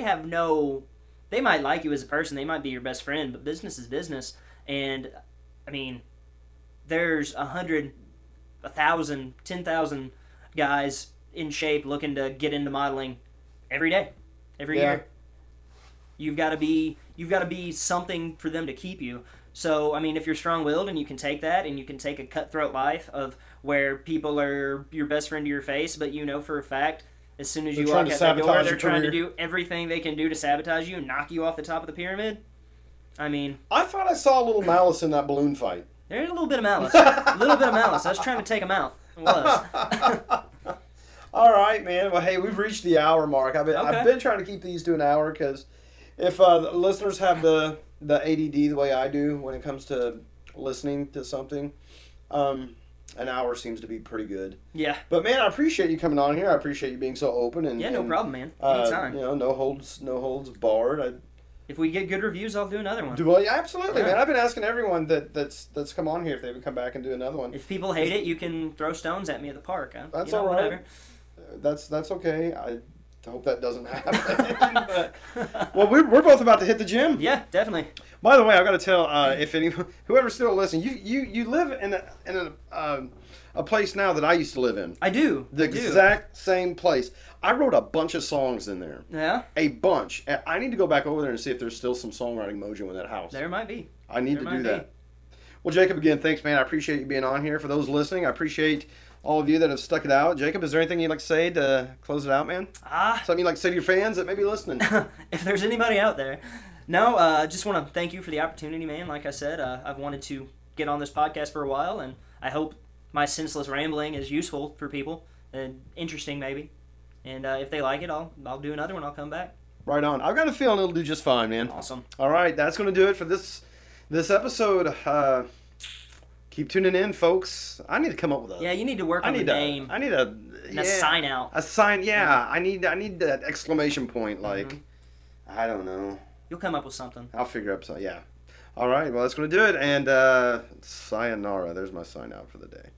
Speaker 2: might like you as a person, they might be your best friend, but business is business. And, I mean, there's 100, 1,000, 10,000 guys in shape looking to get into modeling every day, every year. You've got to be something for them to keep you. So, I mean, if you're strong-willed and you can take that and you can take a cutthroat life of where people are your best friend to your face, but you know for a fact as soon as you walk out that door, they're trying to do everything they can do to sabotage you and knock you off the top of the pyramid. I mean,
Speaker 1: I thought I saw a little malice in that balloon fight.
Speaker 2: There's a little bit of malice. A little bit of malice. I was trying to take them out. It was.
Speaker 1: All right, man. Well, hey, we've reached the hour mark. I've been trying to keep these to an hour because if the listeners have the ADD the way I do when it comes to listening to something, an hour seems to be pretty good.
Speaker 2: Yeah.
Speaker 1: But man, I appreciate you coming on here. I appreciate you being so open and
Speaker 2: no problem, man. Anytime.
Speaker 1: No holds barred.
Speaker 2: If we get good reviews, I'll do another one.
Speaker 1: Well, yeah, absolutely, man. I've been asking everyone that's come on here if they would come back and do another one.
Speaker 2: If people hate it, you can throw stones at me at the park. Huh?
Speaker 1: That's all right.
Speaker 2: Whatever.
Speaker 1: That's okay. I hope that doesn't happen. But, well, we're both about to hit the gym.
Speaker 2: Yeah, definitely.
Speaker 1: By the way, I've got to tell if anyone, whoever's still listening, you live in a place now that I used to live in.
Speaker 2: I do.
Speaker 1: The exact same place. I wrote a bunch of songs in there.
Speaker 2: Yeah?
Speaker 1: A bunch. And I need to go back over there and see if there's still some songwriting mojo in that house.
Speaker 2: There might be.
Speaker 1: I need to do that. Well, Jacob, again, thanks, man. I appreciate you being on here. For those listening, I appreciate all of you that have stuck it out. Jacob, is there anything you'd like to say to close it out, man? Something you'd like to say to your fans that may be listening?
Speaker 2: If there's anybody out there. No, just want to thank you for the opportunity, man. Like I said, I've wanted to get on this podcast for a while, and I hope my senseless rambling is useful for people and interesting, maybe. And if they like it, I'll do another one. I'll come back.
Speaker 1: Right on. I've got a feeling it'll do just fine, man.
Speaker 2: Awesome.
Speaker 1: All right, that's going to do it for this episode. Keep tuning in, folks. I need to come up with a...
Speaker 2: Yeah, you need to work on the name.
Speaker 1: I need a
Speaker 2: sign out.
Speaker 1: A sign, yeah. I need that exclamation point, like, I don't know.
Speaker 2: You'll come up with something.
Speaker 1: I'll figure up something, yeah. All right, well, that's going to do it. And sayonara. There's my sign out for the day.